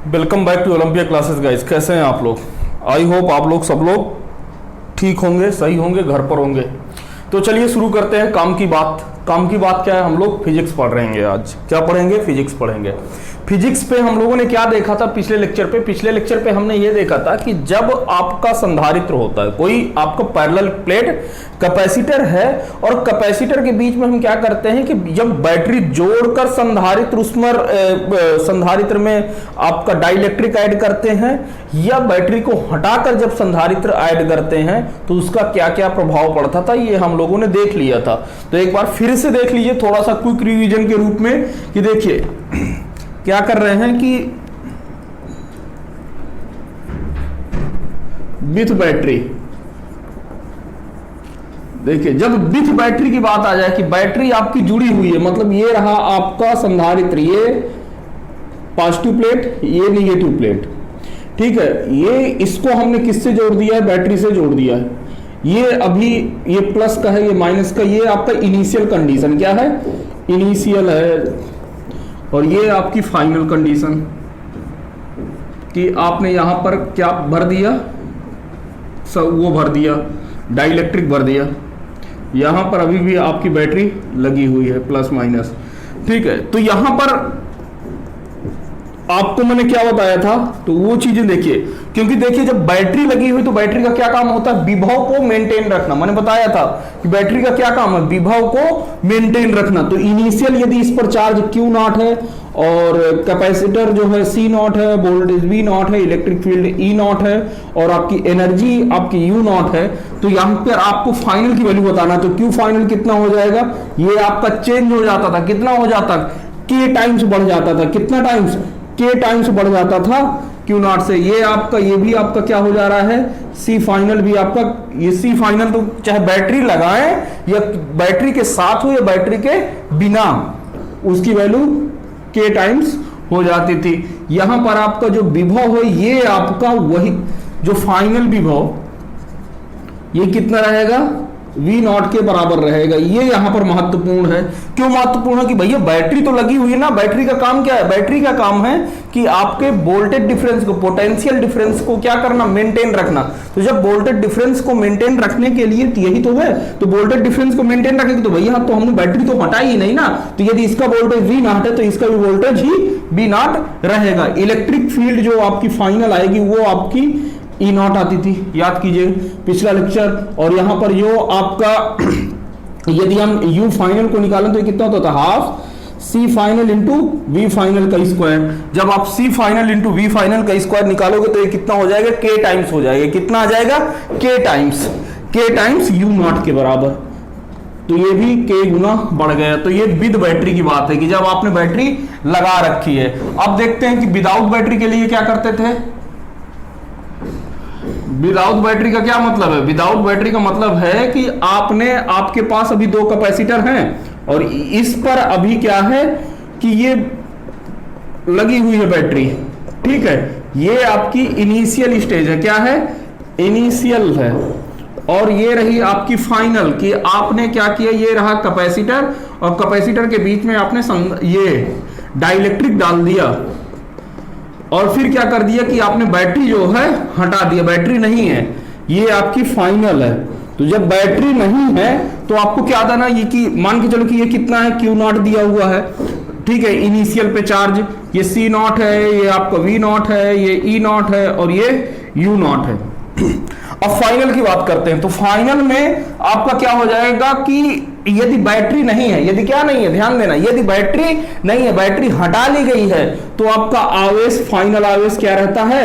Welcome back to Olympia classes guys. कैसे हैं आप लोग? आई होप आप लोग सब लोग ठीक होंगे, सही होंगे, घर पर होंगे। तो चलिए शुरू करते हैं काम की बात। काम की बात क्या है? हम लोग फिजिक्स पढ़ रहे हैं। आज क्या पढ़ेंगे? फिजिक्स पढ़ेंगे। फिजिक्स पे हम लोगों ने क्या देखा था पिछले लेक्चर पे? पिछले लेक्चर पे हमने ये देखा था कि जब आपका संधारित्र होता है, कोई आपका पैरेलल प्लेट कैपेसिटर है, और कैपेसिटर के बीच में हम क्या करते हैं कि जब बैटरी जोड़कर संधारित्र उसमें संधारित्र में आपका डाइलेक्ट्रिक ऐड करते हैं, या बैटरी को हटाकर जब संधारित्र ऐड करते हैं, तो उसका क्या क्या प्रभाव पड़ता था, ये हम लोगों ने देख लिया था। तो एक बार फिर से देख लीजिए थोड़ा सा क्विक रिवीजन के रूप में कि देखिए क्या कर रहे हैं कि विथ बैटरी, देखिए जब विथ बैटरी की बात आ जाए कि बैटरी आपकी जुड़ी हुई है, मतलब ये रहा आपका संधारित्र, ये पॉजिटिव प्लेट, ये निगेटिव प्लेट, ठीक है। ये इसको हमने किससे जोड़ दिया है? बैटरी से जोड़ दिया है। ये अभी ये प्लस का है, ये माइनस का, ये आपका इनिशियल कंडीशन क्या है? इनिशियल है। और ये आपकी फाइनल कंडीशन कि आपने यहां पर क्या भर दिया? सब वो भर दिया, डाइलेक्ट्रिक भर दिया। यहां पर अभी भी आपकी बैटरी लगी हुई है, प्लस माइनस, ठीक है। तो यहां पर आपको मैंने क्या बताया था, तो वो चीजें देखिए, क्योंकि देखिए जब बैटरी लगी हुई तो बैटरी का क्या काम होता है? विभव को मेंटेन रखना। मैंने बताया था कि बैटरी का क्या काम है? विभव को मेंटेन रखना। तो इनिशियल यदि इस पर चार्ज Q0 है, और कैपेसिटर जो है C0 है, वोल्टेज V0 है, इलेक्ट्रिक फील्ड E0 है, और आपकी एनर्जी आपकी U0 है, तो यहां पर आपको फाइनल की वैल्यू बताना। तो Q फाइनल कितना हो जाएगा? ये आपका चेंज हो जाता था, कितना हो जाता? K टाइम्स बढ़ जाता था। कितना टाइम्स? K टाइम्स बढ़ जाता था Q0 से। ये आपका, ये भी आपका क्या हो जा रहा है? C फाइनल भी आपका, ये C फाइनल तो चाहे बैटरी लगाएं या बैटरी के साथ हो या बैटरी के बिना, उसकी वैल्यू K टाइम्स हो जाती थी। यहां पर आपका जो विभव है, ये आपका वही जो फाइनल विभव, ये कितना रहेगा? V0 के बराबर रहेगा। ये यहां पर महत्वपूर्ण है। क्यों महत्वपूर्ण है? कि भैया बैटरी तो लगी हुई है ना। बैटरी का काम क्या है? बैटरी का काम है कि आपके वोल्टेज डिफरेंस को, पोटेंशियल डिफरेंस को क्या करना? मेंटेन रखना। तो जब वोल्टेज डिफरेंस को मेंटेन रखने के लिए, तो यही तो है, तो वोल्टेज डिफरेंस को मेंटेन रखेंगे, तो भैया तो हमने बैटरी तो हटाई ही नहीं ना। तो यदि इसका वोल्टेज V0 है तो इसका भी वोल्टेज ही V0 रहेगा। इलेक्ट्रिक फील्ड जो आपकी फाइनल आएगी वो आपकी E0 आती थी, याद कीजिए पिछला लेक्चर। और यहां पर जो आपका यदि हम U फाइनल को निकालें तो ये कितना होता था? Half C final into V final का स्क्वायर। जब आप C final into V final का स्क्वायर निकालोगे तो ये कितना हो जाएगा? K टाइम्स हो जाएगा। कितना आ जाएगा? K टाइम्स U0 के बराबर। तो ये भी K गुना बढ़ गया। तो ये विद बैटरी की बात है कि जब आपने बैटरी लगा रखी है। अब देखते हैं कि विदाउट बैटरी के लिए क्या करते थे। विदाउट बैटरी का क्या मतलब है? विदाउट बैटरी का मतलब है कि आपके पास अभी दो कैपेसिटर हैं, और इस पर अभी क्या है कि ये लगी हुई है बैटरी, ठीक है। ये आपकी इनिशियल स्टेज है। क्या है? इनिशियल है। और ये रही आपकी फाइनल, कि आपने क्या किया? ये रहा कैपेसिटर, और कैपेसिटर के बीच में आपने ये डाइलेक्ट्रिक डाल दिया, और फिर क्या कर दिया कि आपने बैटरी जो है हटा दिया। बैटरी नहीं है, ये आपकी फाइनल है। तो जब बैटरी नहीं है तो आपको क्या देना? ये कि मान के चलो कि ये कितना है? Q0 दिया हुआ है, ठीक है। इनिशियल पे चार्ज ये C0 है, ये आपका V0 है, ये E0 है, और ये U0 है। अब फाइनल की बात करते हैं। तो फाइनल में आपका क्या हो जाएगा कि यदि बैटरी नहीं है, यदि क्या नहीं है, ध्यान देना, यदि बैटरी नहीं है, बैटरी हटा ली गई है, तो आपका आवेश, फाइनल आवेश क्या रहता है?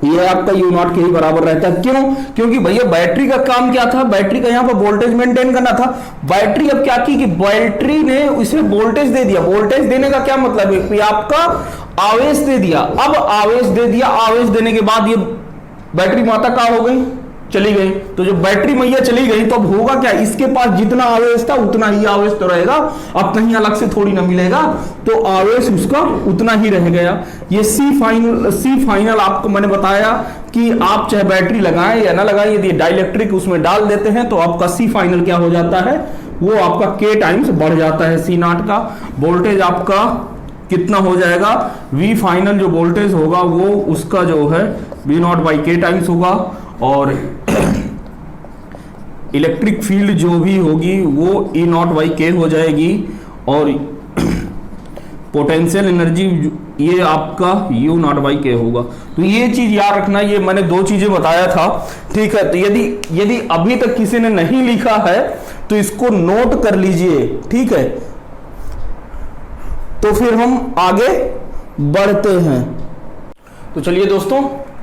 ये आपका U0 के ही बराबर रहता है। क्यों? क्योंकि भैया बैटरी का काम क्या था? बैटरी का यहां पर वोल्टेज मेंटेन करना था। बैटरी अब क्या की कि बैटरी ने इसे वोल्टेज दे दिया। वोल्टेज देने का क्या मतलब है? कि आपका आवेश दे दिया। अब आवेश दे दिया, आवेश देने के बाद ये बैटरी माता कहां हो गई? चली गई। तो जब बैटरी मैया चली गई तो अब होगा क्या? इसके पास जितना आवेश था उतना ही आवेश तो रहेगा, अब कहीं अलग से थोड़ी ना मिलेगा, तो आवेश उसका उतना ही रह गया। ये C फाइनल आपको मैंने बताया कि आप चाहे बैटरी लगाएं या ना लगाएं, यदि डाइलेक्ट्रिक उसमें डाल देते हैं तो आपका C फाइनल क्या हो जाता है? वो आपका K टाइम्स बढ़ जाता है। C0 का वोल्टेज आपका कितना हो जाएगा, V फाइनल जो वोल्टेज होगा वो उसका जो है V नॉट बाई के टाइम्स होगा, और इलेक्ट्रिक फील्ड जो भी होगी वो E नॉट बाई के हो जाएगी, और पोटेंशियल एनर्जी ये आपका U नॉट बाई के होगा। तो ये चीज याद रखना, ये मैंने दो चीजें बताया था, ठीक है। तो यदि अभी तक किसी ने नहीं लिखा है तो इसको नोट कर लीजिए, ठीक है। तो फिर हम आगे बढ़ते हैं। तो चलिए दोस्तों,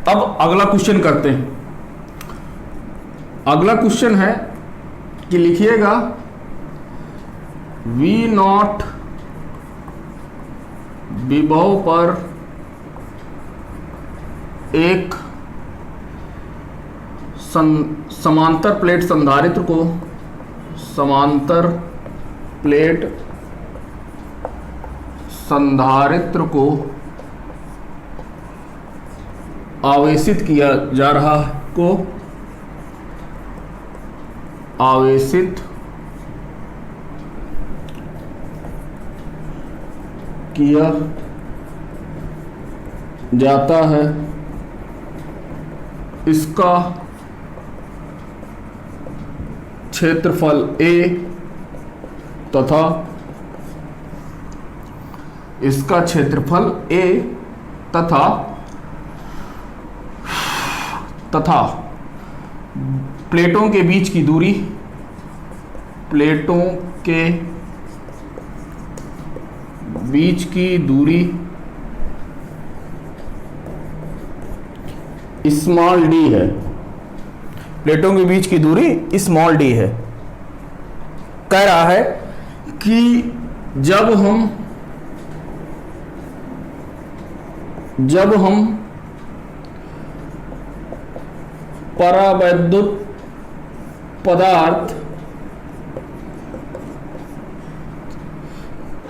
अब अगला क्वेश्चन करते हैं। अगला क्वेश्चन है कि लिखिएगा V नॉट विभव पर एक समांतर प्लेट संधारित्र को आवेशित किया जा रहा आवेशित किया जाता है। इसका क्षेत्रफल A तथा प्लेटों के बीच की दूरी स्मॉल d है। प्लेटों के बीच की दूरी स्मॉल d है। कह रहा है कि जब हम परावैद्युत पदार्थ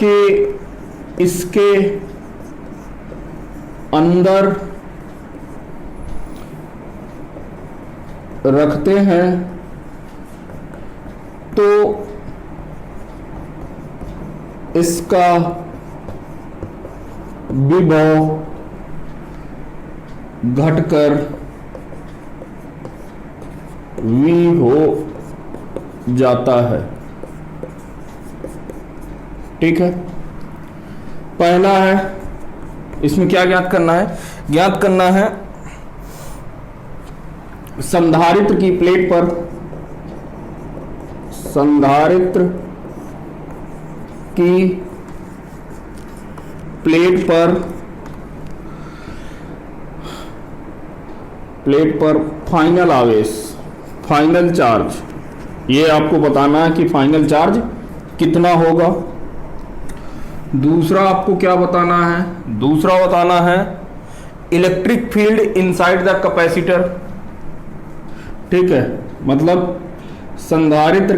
के इसके अंदर रखते हैं तो इसका विभव घटकर V हो जाता है। ठीक है, पहला है, इसमें क्या ज्ञात करना है? ज्ञात करना है संधारित्र की प्लेट पर फाइनल आवेश, फाइनल चार्ज, ये आपको बताना है कि फाइनल चार्ज कितना होगा। दूसरा आपको क्या बताना है? दूसरा बताना है electric field inside the capacitor. ठीक है, मतलब संधारित्र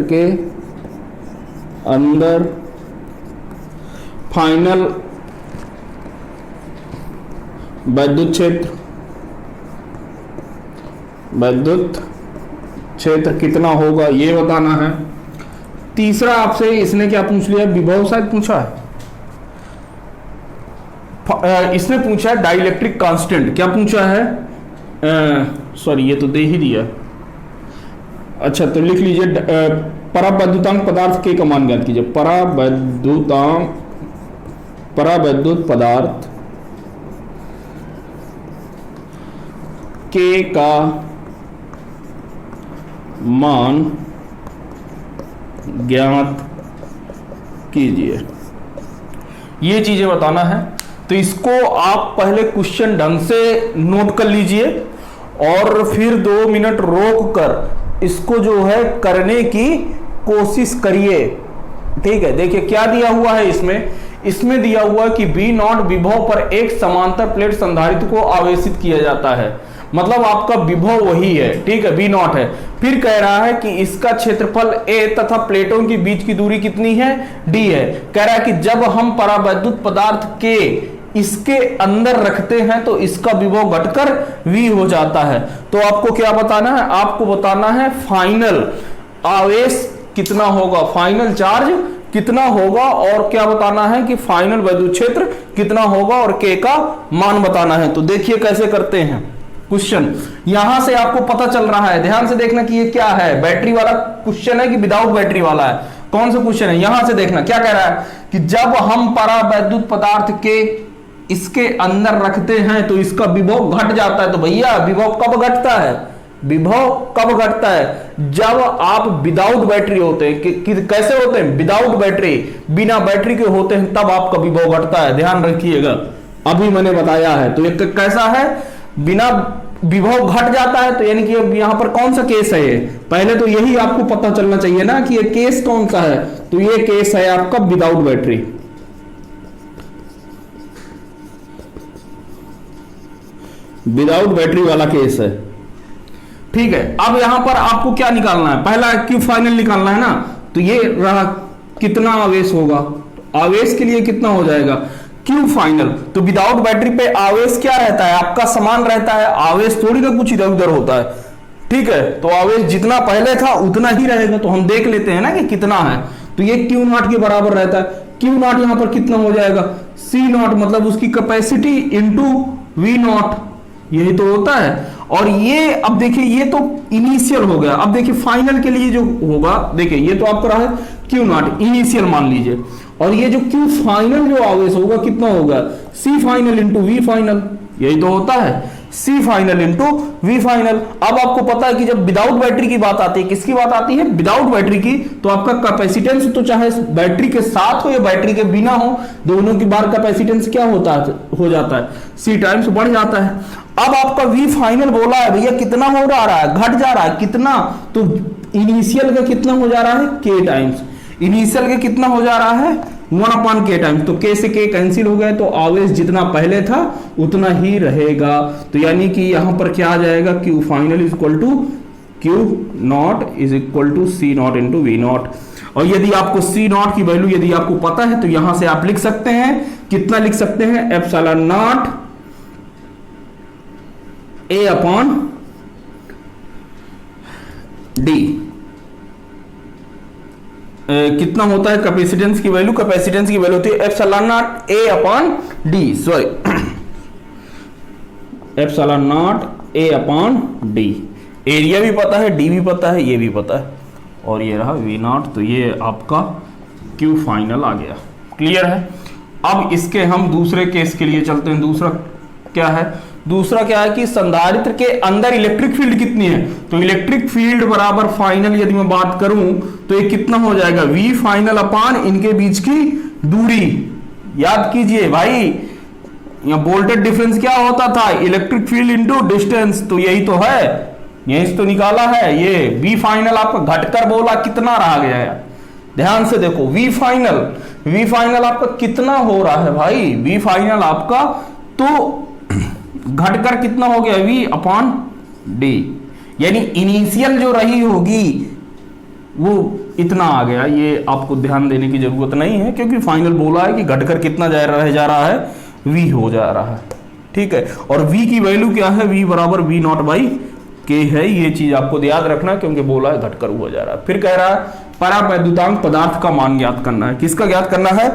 के अंदर फाइनल विद्युत क्षेत्र कितना होगा, ये बताना है। तीसरा आपसे इसने क्या पूछ लिया? विभव शायद पूछा है। इसने पूछा है डाइलेक्ट्रिक कांस्टेंट। क्या पूछा है? सॉरी, ये तो दे ही दिया। अच्छा, तो लिख लीजिए परावैद्युतांक पदार्थ के का मान ज्ञात कीजिए। परावैद्युत पदार्थ के का मान ज्ञात कीजिए। ये चीजें बताना है। तो इसको आप पहले क्वेश्चन ढंग से नोट कर लीजिए और फिर 2 मिनट रोक कर इसको जो है करने की कोशिश करिए। ठीक है, देखिए क्या दिया हुआ है इसमें दिया हुआ कि V नॉट विभव पर एक समांतर प्लेट संधारित्र को आवेशित किया जाता है। मतलब आपका विभव वही है, ठीक है, V नॉट है। फिर कह रहा है कि इसका क्षेत्रफल A तथा प्लेटों के बीच की दूरी कितनी है? D है। कह रहा है कि जब हम परावैद्युत पदार्थ के इसके अंदर रखते हैं तो इसका विभव घटकर V हो जाता है। तो आपको क्या बताना है? आपको बताना है फाइनल आवेश कितना होगा, फाइनल चार्ज कितना होगा, और क्या बताना है कि फाइनल विद्युत क्षेत्र कितना होगा, और के का मान बताना है। तो देखिए कैसे करते हैं क्वेश्चन। यहां से आपको पता चल रहा है, ध्यान से देखना कि ये क्या है, बैटरी वाला क्वेश्चन है कि विदाउट बैटरी वाला है, कौन सा क्वेश्चन है। यहां से देखना क्या कह रहा है कि जब हम परावैद्युत पदार्थ के इसके अंदर रखते हैं तो इसका विभव घट जाता है। तो भैया विभव कब घटता है, विभव कब घटता है, जब आप विदाउट बैटरी होते हैं। कैसे होते हैं, विदाउट बैटरी, बिना बैटरी के होते हैं, तब आपका विभव घटता है, ध्यान रखिएगा, अभी मैंने बताया है। तो ये कैसा है, बिना विभव घट जाता है, तो यानी कि यहां पर कौन सा केस है ये, पहले तो यही आपको पता चलना चाहिए ना कि ये केस कौन सा है। तो ये केस है आपका विदाउट बैटरी, विदाउट बैटरी वाला केस है, ठीक है। अब यहां पर आपको क्या निकालना है, पहला क्यू फाइनल निकालना है ना। तो ये रहा कितना आवेश होगा, आवेश के लिए कितना हो जाएगा क्यू फाइनल। तो विदाउट बैटरी पे आवेश क्या रहता है, आपका समान रहता है, आवेश थोड़ी ना कुछ इधर उधर होता है, ठीक है। तो आवेश जितना पहले था उतना ही रहेगा। तो हम देख लेते हैं ना कि कितना है। तो ये क्यू नॉट के बराबर रहता है। क्यू नॉट यहां पर कितना हो जाएगा, सी नॉट, मतलब उसकी कैपेसिटी इंटू वी नॉट, यही तो होता है। और ये अब देखिए ये तो इनिशियल हो गया। अब देखिए फाइनल के लिए जो होगा, देखिए ये तो आपका रहा है क्यू नॉट इनिशियल मान लीजिए, और ये जो क्यू फाइनल जो आवेश होगा कितना होगा, सी फाइनल इंटू वी फाइनल, यही तो होता है, सी फाइनल इंटू वी फाइनल। अब आपको पता है कि जब विदाउट बैटरी की बात आती है, किसकी बात आती है, विदाउट बैटरी की, तो आपका कैपेसिटेंस तो चाहे बैटरी के साथ हो या बैटरी के बिना हो, दोनों की बार कैपेसिटेंस क्या होता है, हो जाता है, सी टाइम्स बढ़ जाता है। अब आपका वी फाइनल बोला है भैया कितना हो रहा है, घट जा रहा है, कितना, तो इनिशियल का कितना हो जा रहा है, के टाइम्स, इनिशियल के कितना हो जा रहा है 1/k टाइम्स। तो के से के कैंसिल हो गए, तो आवेश जितना पहले था उतना ही रहेगा। तो यानी कि यहां पर क्या आ जाएगा, Q final is equal to Q naught is equal to C naught into V naught. और यदि आपको सी नॉट की वैल्यू यदि आपको पता है तो यहां से आप लिख सकते हैं, कितना लिख सकते हैं, epsilon not a upon D. कितना होता है कैपेसिटेंस की वैल्यू, कैपेसिटेंस की वैल्यू होती है epsilon not a upon D, sorry epsilon not a upon D. Area भी पता है, डी भी पता है, ये भी पता है, और ये रहा वी नॉट। तो ये आपका क्यू फाइनल आ गया, क्लियर है। अब इसके हम दूसरे केस के लिए चलते हैं। दूसरा क्या है, दूसरा क्या है कि संधारित्र के अंदर इलेक्ट्रिक फील्ड कितनी है। तो इलेक्ट्रिक फील्ड बराबर फाइनल यदि मैं बात करूं तो ये कितना हो जाएगा, वी फाइनल अपान इनके बीच की दूरी। याद कीजिए भाई, यहां वोल्टेज डिफरेंस क्या होता था, इलेक्ट्रिक फील्ड इंटू डिस्टेंस। तो यही तो है, यही तो निकाला है। ये वी फाइनल आपका घटकर बोला कितना रहा गया है, ध्यान से देखो। वी फाइनल आपका कितना हो रहा है भाई, वी फाइनल आपका तो घटकर कितना हो गया, वी अपॉन डी, यानी इनिशियल जो रही होगी वो इतना आ गया। ये आपको ध्यान देने की जरूरत नहीं है, क्योंकि फाइनल बोला है कि घटकर कितना जा रहा है, वी हो जा रहा है, ठीक है। और v की वैल्यू क्या है, v बराबर वी नॉट बाई के है। ये चीज आपको याद रखना, क्योंकि बोला है घटकर हो जा रहा है। फिर कह रहा है परावैद्युतांक पदार्थ का मान ज्ञात करना है। किसका ज्ञात करना है,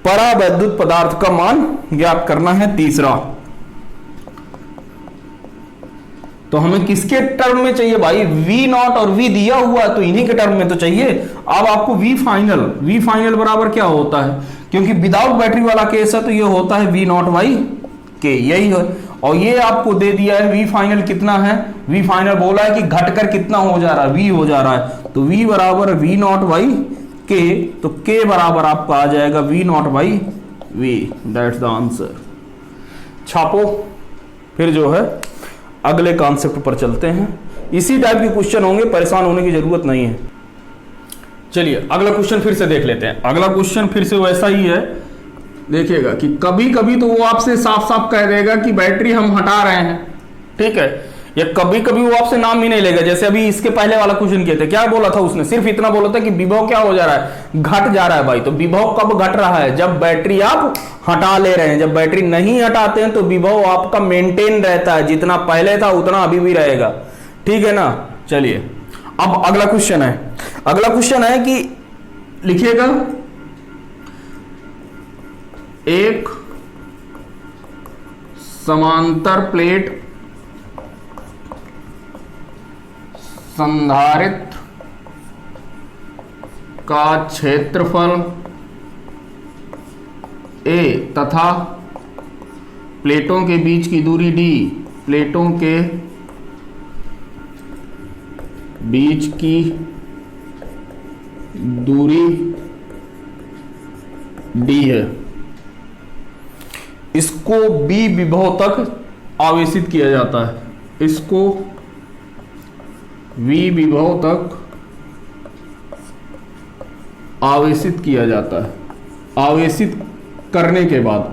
परावैद्युत पदार्थ का मान ज्ञात करना है। तीसरा तो हमें किसके टर्म में चाहिए भाई, वी नॉट और वी दिया हुआ है तो इन्हीं के टर्म में तो चाहिए। अब आपको वी फाइनल बराबर क्या होता है, क्योंकि विदाउट बैटरी वाला केस है तो ये होता है वी नॉट बाई के, यही है। और ये आपको दे दिया है वी फाइनल कितना है, वी फाइनल बोला है कि घटकर कितना हो जा रहा है, वी हो जा रहा है। तो वी बराबर वी नॉट बाई के, तो के बराबर आपका आ जाएगा V naught by V, that's the answer. छापो। फिर जो है अगले कॉन्सेप्ट पर चलते हैं। इसी टाइप के क्वेश्चन होंगे, परेशान होने की जरूरत नहीं है। चलिए अगला क्वेश्चन फिर से देख लेते हैं। अगला क्वेश्चन फिर से वैसा ही है, देखिएगा कि कभी कभी तो वो आपसे साफ साफ कह देगा कि बैटरी हम हटा रहे हैं, ठीक है, या कभी कभी वो आपसे नाम भी नहीं लेगा। जैसे अभी इसके पहले वाला क्वेश्चन किया था, क्या बोला था उसने, सिर्फ इतना बोला था कि विभव क्या हो जा रहा है, घट जा रहा है भाई। तो विभव कब घट रहा है, जब बैटरी आप हटा ले रहे हैं। जब बैटरी नहीं हटाते हैं तो विभव आपका मेंटेन रहता है, जितना पहले था उतना अभी भी रहेगा, ठीक है ना। चलिए अब अगला क्वेश्चन है कि लिखिएगा, एक समांतर प्लेट संधारित्र का क्षेत्रफल a तथा प्लेटों के बीच की दूरी d, प्लेटों के बीच की दूरी d है, इसको b विभव तक आवेशित किया जाता है, इसको v विभव तक आवेशित किया जाता है। आवेशित करने के बाद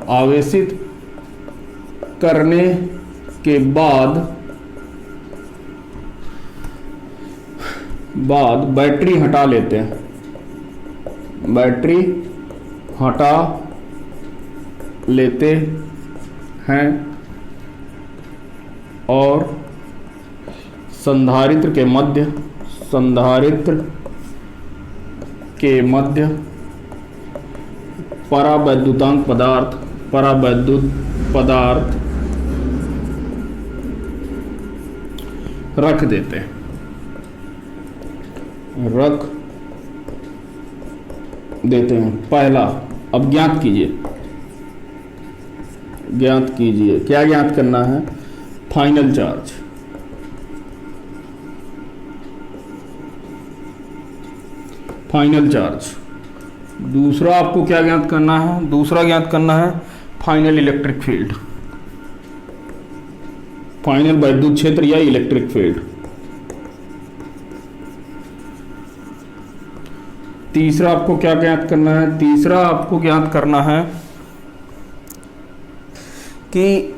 बैटरी हटा लेते हैं, बैटरी हटा लेते हैं और संधारित्र के मध्य परावैद्युतांक पदार्थ रख देते हैं, पहला। अब ज्ञात कीजिए क्या ज्ञात करना है? Final charge. दूसरा आपको क्या ज्ञात करना है? दूसरा ज्ञात करना है फाइनल इलेक्ट्रिक फील्ड, फाइनल वैद्युत क्षेत्र या इलेक्ट्रिक फील्ड। तीसरा आपको क्या ज्ञात करना है? तीसरा आपको ज्ञात करना है कि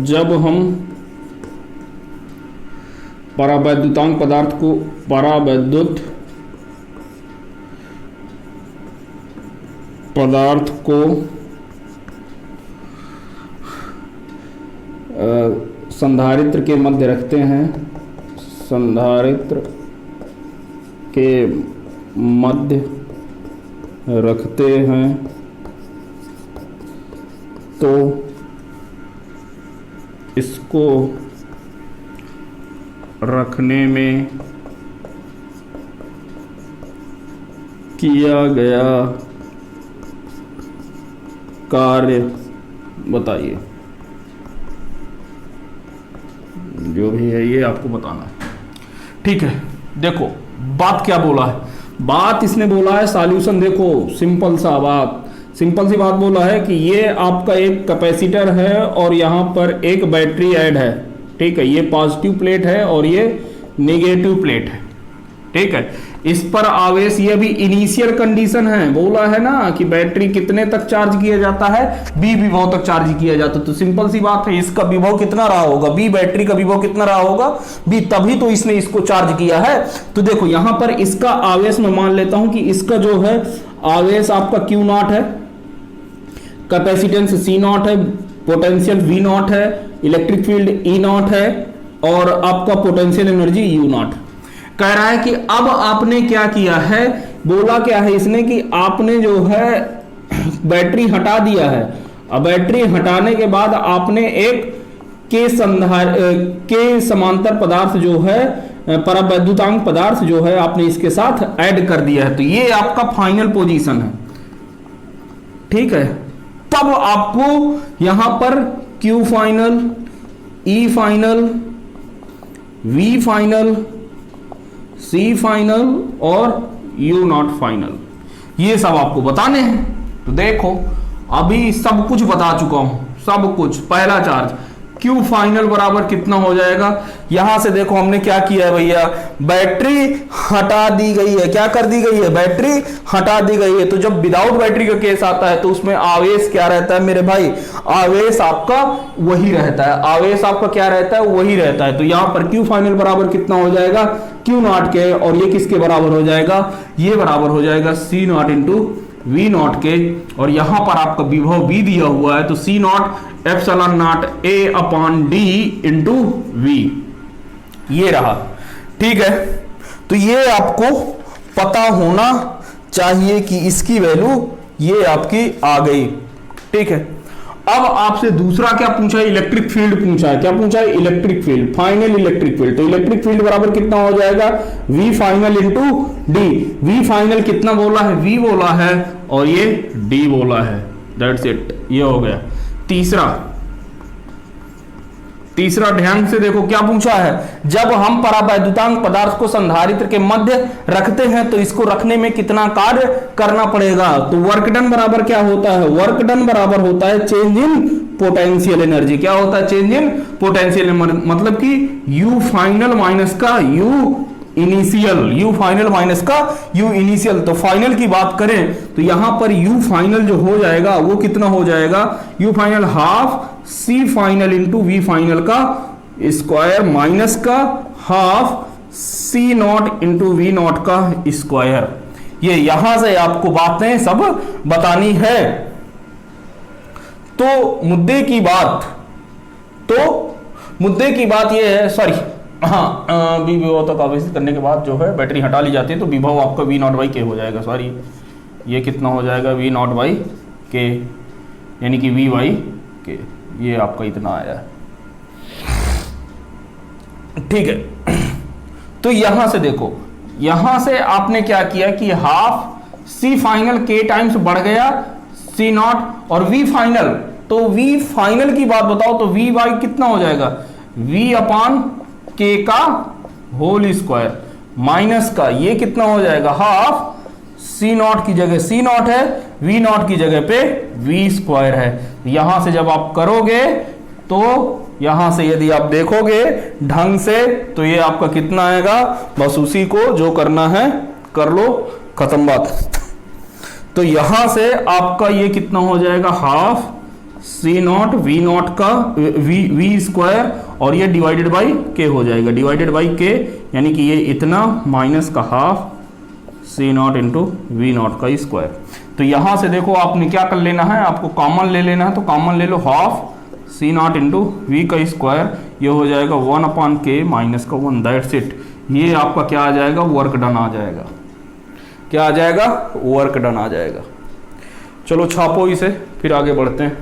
जब हम परावैद्युतांक पदार्थ को संधारित्र के मध्य रखते हैं, संधारित्र के मध्य रखते हैं, तो इसको रखने में किया गया कार्य बताइए। जो भी है ये आपको बताना है, ठीक है। देखो बात क्या बोला है, बात इसने बोला है सॉल्यूशन। देखो सिंपल सी बात बोला है कि ये आपका एक कैपेसिटर है और यहां पर एक बैटरी ऐड है, ठीक है। ये पॉजिटिव प्लेट है और ये नेगेटिव प्लेट है, ठीक है। इस पर आवेश, ये भी इनिशियल कंडीशन है, बोला है ना कि बैटरी कितने तक चार्ज किया जाता है? बी विभव तक चार्ज किया जाता है। तो सिंपल सी बात है, इसका विभव कितना रहा होगा? बी, बैटरी का विभव कितना रहा होगा? बी, तभी तो इसने इसको चार्ज किया है। तो देखो यहां पर इसका आवेश मैं मान लेता हूं कि इसका जो है आवेश आपका Q0 है, कैपेसिटेंस C0 है, पोटेंशियल V0 है, इलेक्ट्रिक फील्ड E0 है और आपका पोटेंशियल एनर्जी U0। कह रहा है कि अब आपने क्या किया है, बोला क्या है इसने कि आपने जो है बैटरी हटा दिया है। अब बैटरी हटाने के बाद आपने एक के समांतर पदार्थ जो है, परावैद्युतांक पदार्थ जो है, आपने इसके साथ ऐड कर दिया है। तो ये आपका फाइनल पोजीशन है, ठीक है। तब आपको यहां पर Q final, E final, V final, C final और U0 फाइनल, ये सब आपको बताने हैं। तो देखो अभी सब कुछ बता चुका हूं, सब कुछ। पहला चार्ज Q फाइनल बराबर कितना हो जाएगा? यहां से देखो हमने क्या किया है भैया, बैटरी हटा दी गई है। क्या कर दी गई है? बैटरी हटा दी गई है। तो जब विदाउट बैटरी का केस आता है तो उसमें आवेश क्या रहता है मेरे भाई? आवेश आपका वही रहता है, आवेश आपका क्या रहता है? वही रहता है। तो यहां पर Q फाइनल बराबर कितना हो जाएगा? Q0 के, और ये किसके बराबर हो जाएगा? ये बराबर हो जाएगा C0 इंटू V0 के। और यहां पर आपका विभव V दिया हुआ है, तो C0 epsilon not A upon D into V। ये रहा, ठीक है। तो ये आपको पता होना चाहिए कि इसकी वैल्यू ये आपकी आ गई, ठीक है। अब आपसे दूसरा क्या पूछा है, इलेक्ट्रिक फील्ड पूछा है। क्या पूछा है, electric field, final electric field. तो इलेक्ट्रिक फील्ड बराबर कितना हो जाएगा, V final into D. V final कितना बोला है, वी बोला है और ये डी बोला है, दैट्स इट, ये हो गया। तीसरा ध्यान से देखो क्या पूछा है, जब हम परावैद्युतांक पदार्थ को संधारित्र के मध्य रखते हैं तो इसको रखने में कितना कार्य करना पड़ेगा। तो वर्क डन बराबर क्या होता है, वर्क डन बराबर होता है चेंज इन पोटेंशियल एनर्जी। क्या होता है, चेंज इन पोटेंशियल, मतलब कि यू फाइनल माइनस का you initial, you final minus का यू इनिशियल। तो फाइनल की बात करें तो यहां पर यू फाइनल जो हो जाएगा वो कितना हो जाएगा, U final half C final into V final का स्क्वायर माइनस का half C naught into V naught का स्क्वायर। ये यहां से आपको बातें सब बतानी है। तो मुद्दे की बात ये है, सॉरी हाँ, विभव तक आवेशित करने के बाद जो है बैटरी हटा ली जाती है तो विभव आपका वी नॉट बाई के हो जाएगा। सॉरी, ये कितना हो जाएगा, वी नॉट बाई के, यानी कि वी बाई के, ये आपका इतना आया है, ठीक है। तो यहां से देखो, यहां से आपने क्या किया कि हाफ सी फाइनल के टाइम्स बढ़ गया सी नॉट और वी फाइनल। तो वी फाइनल की बात बताओ तो वी बाई कितना हो जाएगा, वी अपॉन के का होल स्क्वायर माइनस का ये कितना हो जाएगा, हाफ सी नॉट की जगह सी नॉट है, वी नॉट की जगह पे वी स्क्वायर है। यहां से जब आप करोगे तो यहां से यदि आप देखोगे ढंग से तो ये आपका कितना आएगा, बस उसी को जो करना है कर लो, खत्म बात। तो यहां से आपका ये कितना हो जाएगा, half C naught V naught का वी स्क्वायर और ये डिवाइडेड बाई के हो जाएगा, डिवाइडेड बाई के, यानी कि ये इतना माइनस का half C naught into V naught का स्क्वायर। तो यहां से देखो आपने क्या कर लेना है, आपको कॉमन ले लेना है। तो कॉमन ले लो, half C naught into V का स्क्वायर, ये हो जाएगा 1 अपॉन के माइनस का 1, दैट्स इट। ये आपका क्या आ जाएगा, वर्क डन आ जाएगा। क्या आ जाएगा, वर्क डन आ जाएगा। चलो छापो इसे, फिर आगे बढ़ते हैं।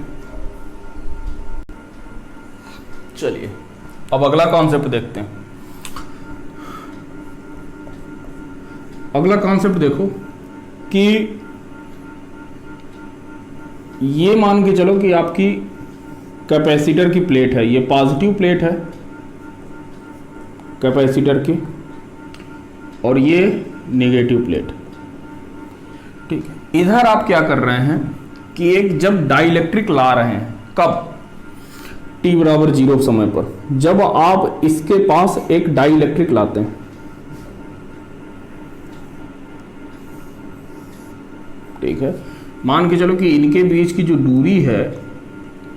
चलिए अब अगला कॉन्सेप्ट देखते हैं। अगला कॉन्सेप्ट देखो कि ये मान के चलो कि आपकी कैपेसिटर की प्लेट है, ये पॉजिटिव प्लेट है कैपेसिटर की और ये नेगेटिव प्लेट, ठीक है। इधर आप क्या कर रहे हैं कि एक जब डाइलेक्ट्रिक ला रहे हैं, कब, t बराबर 0 समय पर, जब आप इसके पास एक डाइलेक्ट्रिक लाते हैं, ठीक है। मान के चलो कि इनके बीच की जो दूरी है,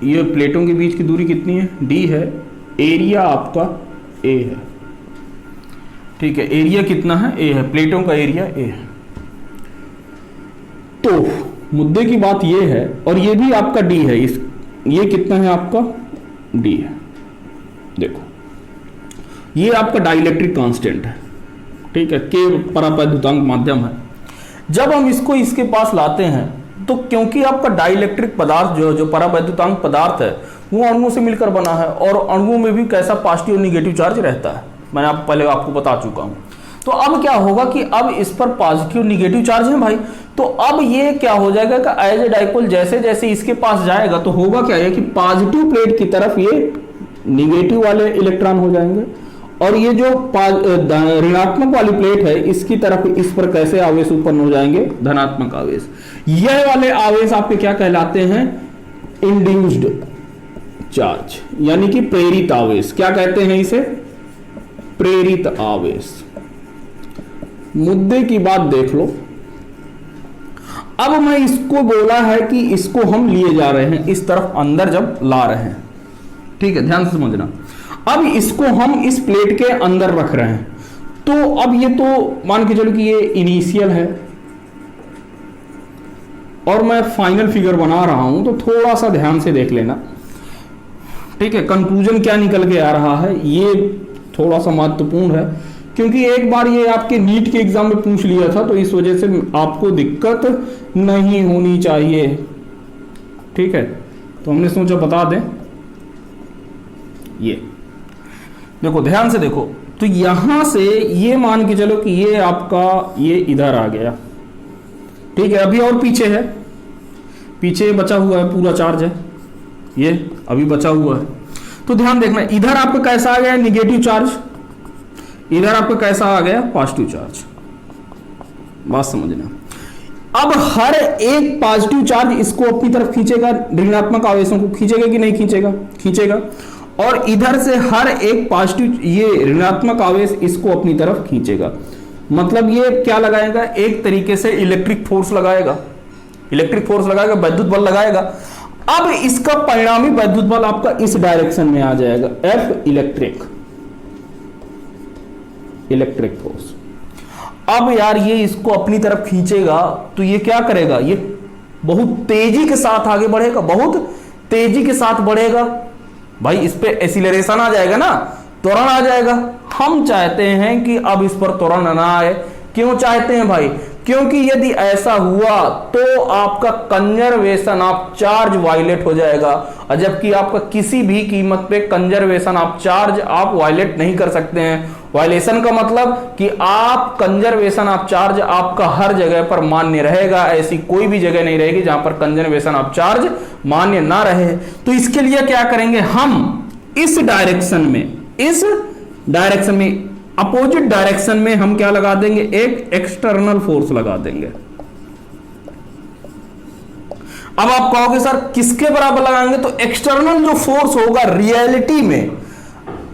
ये प्लेटों के बीच की दूरी कितनी है, d है, एरिया आपका a है, ठीक है। एरिया कितना है, a है, प्लेटों का एरिया a है। तो मुद्दे की बात ये है, और ये भी आपका d है, ये कितना है आपका d है। देखो ये आपका डाइलेक्ट्रिक कांस्टेंट है, ठीक है, के परावैद्युतांक माध्यम है। जब हम इसको इसके पास लाते हैं तो क्योंकि आपका डाइलेक्ट्रिक पदार्थ जो परावैद्युतांक पदार्थ है वो अणुओं से मिलकर बना है और अणुओं में भी कैसा पॉजिटिव और निगेटिव चार्ज रहता है, मैंने पहले आपको बता चुका हूं। तो अब क्या होगा कि अब इस पर पॉजिटिव निगेटिव चार्ज है भाई, तो अब ये क्या हो जाएगा कि एज ए डाइपोल जैसे जैसे इसके पास जाएगा तो होगा क्या है कि पॉजिटिव प्लेट की तरफ ये निगेटिव वाले इलेक्ट्रॉन हो जाएंगे और ये जो ऋणात्मक वाली प्लेट है इसकी तरफ इस पर कैसे आवेश उत्पन्न हो जाएंगे, धनात्मक आवेश। यह वाले आवेश आपके क्या कहलाते हैं, इंड्यूस्ड चार्ज, यानी कि प्रेरित आवेश। क्या कहते हैं इसे, प्रेरित आवेश। मुद्दे की बात देख लो, अब मैं इसको बोला है कि इसको हम लिए जा रहे हैं इस तरफ अंदर जब ला रहे हैं, ठीक है, ध्यान से समझना। अब इसको हम इस प्लेट के अंदर रख रहे हैं, तो अब ये तो मान के चलो कि ये इनिशियल है और मैं फाइनल फिगर बना रहा हूं, तो थोड़ा सा ध्यान से देख लेना, ठीक है। कंक्लूजन क्या निकल के आ रहा है ये थोड़ा सा महत्वपूर्ण है, क्योंकि एक बार ये आपके नीट के एग्जाम में पूछ लिया था, तो इस वजह से आपको दिक्कत नहीं होनी चाहिए। ठीक है, तो हमने सोचा बता दें। ये देखो, ध्यान से देखो, तो यहां से ये मान के चलो कि ये आपका ये इधर आ गया। ठीक है, अभी और पीछे है, पीछे बचा हुआ है, पूरा चार्ज है, ये अभी बचा हुआ है। तो ध्यान देखना, इधर आपका कैसा आ गया निगेटिव चार्ज, इधर आपका कैसा आ गया पॉजिटिव चार्ज। बात समझना। अब हर एक पॉजिटिव चार्ज इसको अपनी तरफ खींचेगा, ऋणात्मक आवेशों को खींचेगा कि नहीं खींचेगा? खींचेगा। और इधर से हर एक पॉजिटिव ये ऋणात्मक आवेश इसको अपनी तरफ खींचेगा। मतलब ये क्या लगाएगा? एक तरीके से इलेक्ट्रिक फोर्स लगाएगा, इलेक्ट्रिक फोर्स लगाएगा, विद्युत बल लगाएगा। अब इसका परिणामी विद्युत बल आपका इस डायरेक्शन में आ जाएगा, एफ इलेक्ट्रिक फोर्स। अब यार ये इसको अपनी तरफ खींचेगा, तो ये क्या करेगा? ये बहुत तेजी के साथ आगे बढ़ेगा, बहुत तेजी के साथ बढ़ेगा। भाई इस पे एक्सीलरेशन आ जाएगा ना, त्वरण आ जाएगा। हम चाहते हैं कि अब इस पर त्वरण ना आए। क्यों चाहते हैं भाई? क्योंकि यदि ऐसा हुआ तो आपका कंजर्वेशन ऑफ चार्ज वायलेट हो जाएगा, और जबकि आपका किसी भी कीमत पे कंजर्वेशन ऑफ चार्ज आप वायलेट नहीं कर सकते हैं। वायलेशन का मतलब कि आप कंजर्वेशन ऑफ चार्ज आपका हर जगह पर मान्य रहेगा, ऐसी कोई भी जगह नहीं रहेगी जहां पर कंजर्वेशन ऑफ चार्ज मान्य ना रहे। तो इसके लिए क्या करेंगे हम? इस डायरेक्शन में अपोजिट डायरेक्शन में हम क्या लगा देंगे? एक एक्सटर्नल फोर्स लगा देंगे। अब आप कहोगे सर किसके बराबर लगाएंगे? तो एक्सटर्नल जो फोर्स होगा रियलिटी में,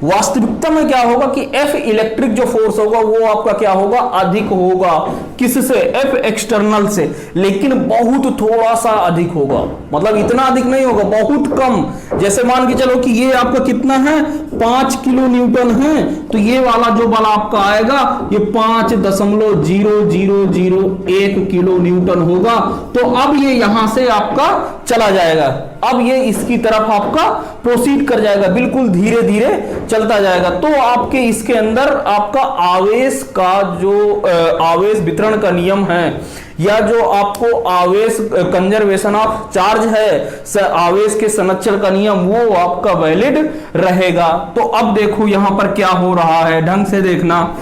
वास्तविकता में क्या होगा कि एफ इलेक्ट्रिक जो फोर्स होगा वो आपका क्या होगा? अधिक होगा। किससे? एफ एक्सटर्नल से, लेकिन बहुत थोड़ा सा अधिक होगा। मतलब इतना अधिक नहीं होगा, बहुत कम। जैसे मान के चलो कि ये आपका कितना है? 5 किलो न्यूटन है, तो ये वाला जो बल आपका आएगा ये 5.0001 किलो न्यूटन होगा। तो अब ये यहां से आपका चला जाएगा, अब ये इसकी तरफ आपका प्रोसीड कर जाएगा, बिल्कुल धीरे धीरे चलता जाएगा। तो आपके इसके अंदर आपका आवेश का जो आवेश वितरण का नियम है, या जो आपको आवेश कंजर्वेशन ऑफ चार्ज है, आवेश के संरक्षण का नियम, वो आपका वैलिड रहेगा। तो अब देखो यहां पर क्या हो रहा है, ढंग से देखना।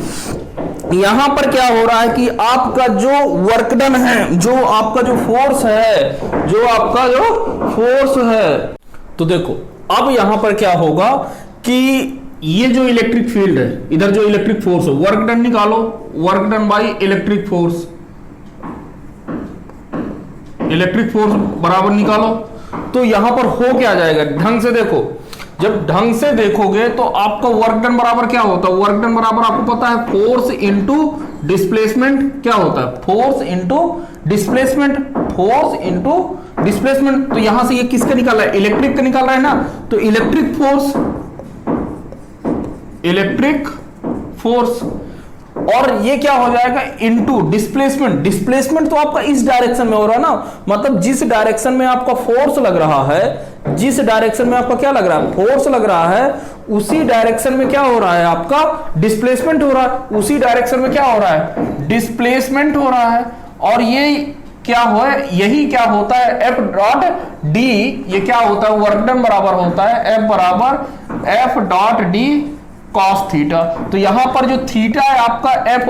यहां पर क्या हो रहा है कि आपका जो वर्क डन है, जो आपका जो फोर्स है, जो आपका जो फोर्स है, तो देखो अब यहां पर क्या होगा कि ये जो इलेक्ट्रिक फील्ड है, इधर जो इलेक्ट्रिक फोर्स है, वर्क डन निकालो, work done by electric force, electric force बराबर निकालो। तो यहां पर हो क्या जाएगा? ढंग से देखो, जब ढंग से देखोगे तो आपका वर्क डन बराबर क्या होता है? वर्क डन बराबर आपको पता है फोर्स इंटू डिस्प्लेसमेंट। क्या होता है? Force into displacement, force into displacement. तो यहां से ये किसका निकाल रहा है? इलेक्ट्रिक का निकाल रहा है ना। तो इलेक्ट्रिक फोर्स और ये क्या हो जाएगा? Into displacement. डिस्प्लेसमेंट तो आपका इस डायरेक्शन में हो रहा है ना, मतलब जिस डायरेक्शन में आपका फोर्स लग रहा है, जिस डायरेक्शन में आपका क्या लग रहा है? फोर्स लग रहा है, उसी डायरेक्शन में क्या हो रहा है? आपका डिस्प्लेसमेंट हो रहा है। उसी डायरेक्शन में क्या हो रहा है? डिस्प्लेसमेंट हो रहा है। और ये क्या हो है? यही क्या होता है? एफ डॉट डी, ये क्या होता है? वर्क डन बराबर होता है एफ बराबर F dot D cos theta. तो यहां पर जो थीटा है आपका, एफ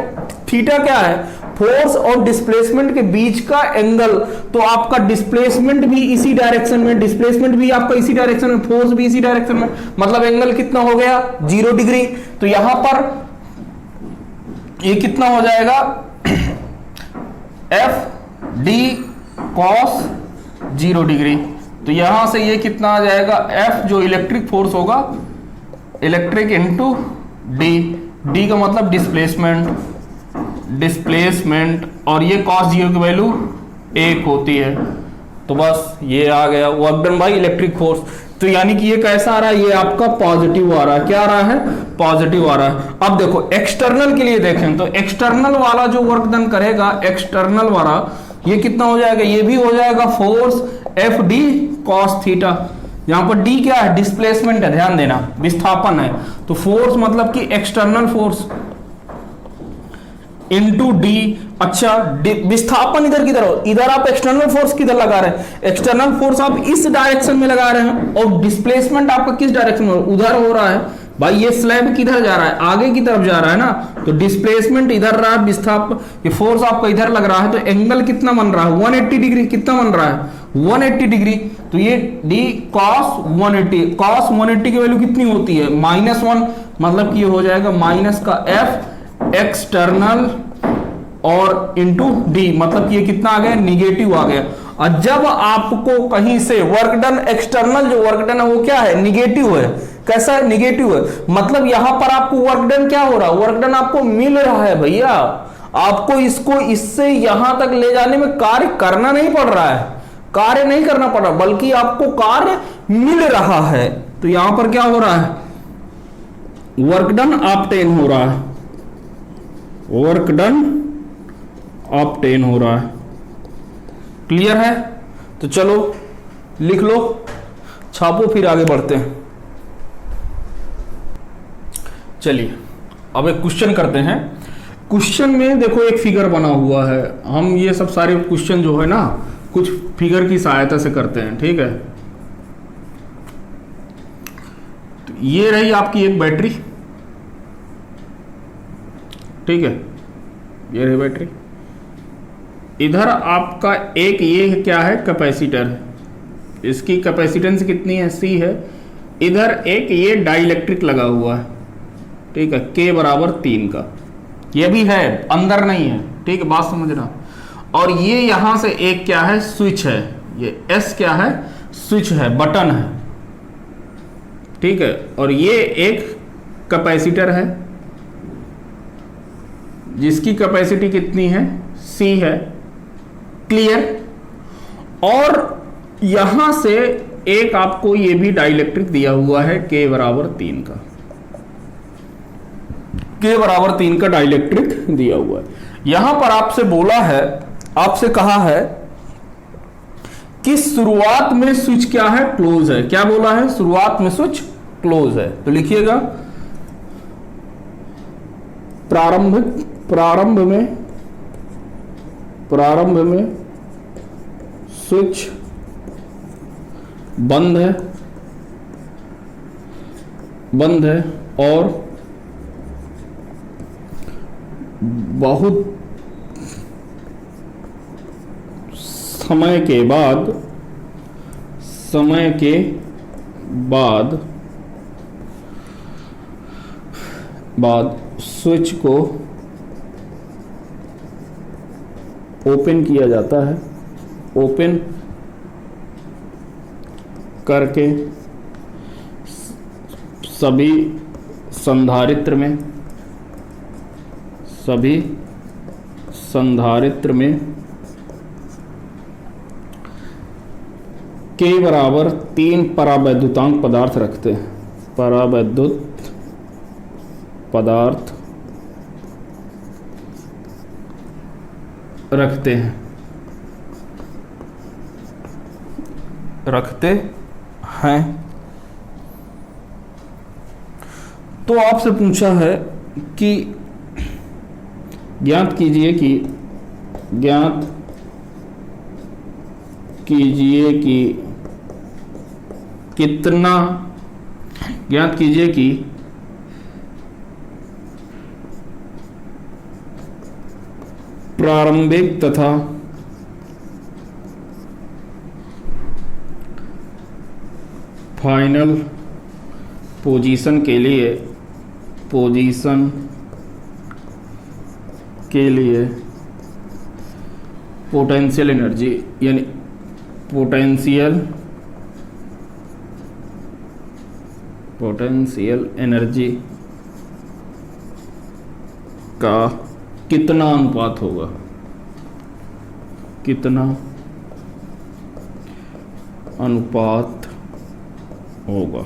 थीटा क्या है? फोर्स और डिस्प्लेसमेंट के बीच का एंगल। तो आपका डिस्प्लेसमेंट भी इसी डायरेक्शन में, डिस्प्लेसमेंट भी आपका इसी डायरेक्शन में, फोर्स भी इसी डायरेक्शन में, मतलब एंगल कितना हो गया? 0 डिग्री। तो यहां पर ये कितना हो जाएगा? F D cos 0 degree. तो यहां से ये कितना आ जाएगा? एफ जो इलेक्ट्रिक फोर्स होगा, इलेक्ट्रिक इंटू डी, डी का मतलब डिस्प्लेसमेंट, और ये कॉस 0 की वैल्यू 1 होती है। तो बस ये आ गया work done by electric force. तो यानी कि ये कैसा आ रहा है? ये आपका पॉजिटिव आ रहा है। क्या आ रहा है? पॉजिटिव आ रहा है। अब देखो एक्सटर्नल के लिए देखें तो एक्सटर्नल वाला जो वर्क डन करेगा, एक्सटर्नल वाला, ये कितना हो जाएगा? ये भी हो जाएगा force F D cos theta. यहां पर डी क्या है, डिस्प्लेसमेंट है, ध्यान देना, विस्थापन है। तो फोर्स मतलब कि एक्सटर्नल फोर्स इनटू डी। अच्छा, विस्थापन इधर किधर हो, इधर आप एक्सटर्नल फोर्स किधर लगा रहे हैं, एक्सटर्नल फोर्स आप इस डायरेक्शन में लगा रहे हैं, और डिस्प्लेसमेंट आपका किस डायरेक्शन में, उधर हो रहा है भाई। ये स्लैब किधर जा रहा है, आगे की तरफ जा रहा है ना, तो डिस्प्लेसमेंट इधर रहा है, विस्थापन ये फोर्स आपका इधर लग रहा है, तो एंगल कितना बन रहा है, 180 डिग्री। कितना बन रहा है, 180 डिग्री। तो ये डी कॉस 180, कॉस 180 की वैल्यू कितनी होती है, -1, मतलब कि ये हो जाएगा माइनस का एफ एक्सटर्नल और इंटू डी, मतलब कि ये कितना आ गया, निगेटिव आ गया। और जब आपको कहीं से वर्क डन, एक्सटर्नल जो वर्क डन है वो क्या है, निगेटिव है। कैसा है, निगेटिव है, मतलब यहां पर आपको वर्क डन क्या हो रहा है, वर्क डन आपको मिल रहा है भैया। आपको इसको इससे यहां तक ले जाने में कार्य करना नहीं पड़ रहा है, कार्य नहीं करना पड़ रहा, बल्कि आपको कार्य मिल रहा है। तो यहां पर क्या हो रहा है, वर्क डन ऑब्टेन हो रहा है, वर्क डन ऑब्टेन हो रहा है। क्लियर है? तो चलो लिख लो, छापो, फिर आगे बढ़ते हैं। चलिए अब एक क्वेश्चन करते हैं। क्वेश्चन में देखो एक फिगर बना हुआ है, हम ये सब सारे क्वेश्चन जो है ना कुछ फिगर की सहायता से करते हैं, ठीक है। तो ये रही आपकी एक बैटरी, ठीक है, ये रही बैटरी। इधर आपका एक ये क्या है, कैपेसिटर है, इसकी कैपेसिटेंस कितनी है, सी है। इधर एक ये डाइलेक्ट्रिक लगा हुआ है, ठीक है, के बराबर 3 का, ये भी है, अंदर नहीं है, ठीक है, बात समझना। और ये यहां से एक क्या है, स्विच है, ये एस क्या है, स्विच है, बटन है, ठीक है। और ये एक कैपेसिटर है जिसकी कैपेसिटी कितनी है, सी है। क्लियर? और यहां से एक आपको ये भी डाइलेक्ट्रिक दिया हुआ है, के बराबर 3 का, के बराबर 3 का डाइलेक्ट्रिक दिया हुआ है। यहां पर आपसे बोला है, आपसे कहा है कि शुरुआत में स्विच क्या है, क्लोज है। क्या बोला है, शुरुआत में स्विच क्लोज है। तो लिखिएगा प्रारंभ में स्विच बंद है और बहुत समय के बाद स्विच को ओपन किया जाता है, ओपन करके सभी संधारित्र में के बराबर 3 परावैद्युतांक पदार्थ रखते हैं, परावैद्युत पदार्थ रखते हैं। तो आपसे पूछा है कि ज्ञात कीजिए कि प्रारंभिक तथा फाइनल पोजीशन के लिए पोटेंशियल एनर्जी यानी पोटेंशियल एनर्जी का कितना अनुपात होगा, कितना अनुपात होगा।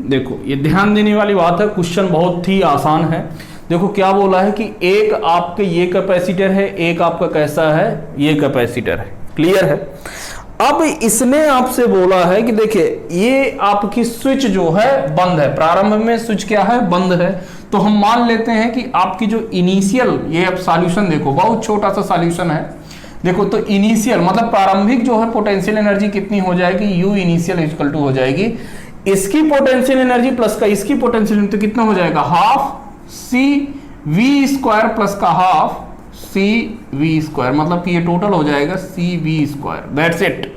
देखो ये ध्यान देने वाली बात है, क्वेश्चन बहुत ही आसान है। देखो क्या बोला है कि एक आपके ये कैपेसिटर है, एक आपका कैसा है, ये कैपेसिटर है। क्लियर है? अब इसने आपसे बोला है कि देखिए ये आपकी स्विच जो है बंद है, प्रारंभ में स्विच क्या है, बंद है। तो हम मान लेते हैं कि आपकी जो इनिशियल, ये अब सॉल्यूशन देखो, बहुत छोटा सा सॉल्यूशन है, देखो तो इनिशियल मतलब प्रारंभिक जो है पोटेंशियल एनर्जी कितनी हो जाएगी, यू इनिशियल इक्वल टू हो जाएगी इसकी पोटेंशियल एनर्जी प्लस का इसकी पोटेंशियल एनर्जी, तो कितना हो जाएगा, half C V square plus का हाफ सी वी स्क्वायर, मतलब कि ये टोटल हो जाएगा C V square, that's it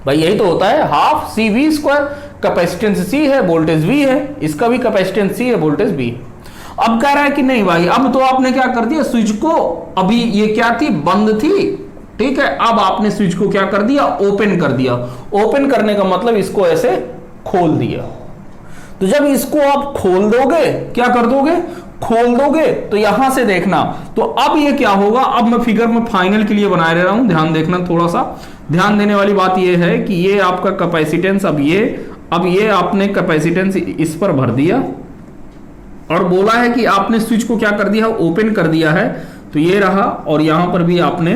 भाई, यही तो होता है, half C V square, capacitance C है, वोल्टेज वी है, इसका भी कैपेसिटेंस सी है, वोल्टेज बी। अब कह रहा है कि नहीं भाई, अब तो आपने क्या कर दिया, स्विच को, अभी ये क्या थी, बंद थी, ठीक है, अब आपने स्विच को क्या कर दिया, ओपन कर दिया। ओपन करने का मतलब इसको ऐसे खोल दिया। तो जब इसको आप खोल दोगे, क्या कर दोगे, खोल दोगे, तो यहां से देखना, तो अब ये क्या होगा, अब मैं फिगर में फाइनल के लिए बना रहा हूं, ध्यान देखना, थोड़ा सा ध्यान देने वाली बात ये है कि ये आपका कैपेसिटेंस, अब ये आपने कैपेसिटेंस इस पर भर दिया और बोला है कि आपने स्विच को क्या कर दिया, ओपन कर दिया है, तो ये रहा, और यहां पर भी आपने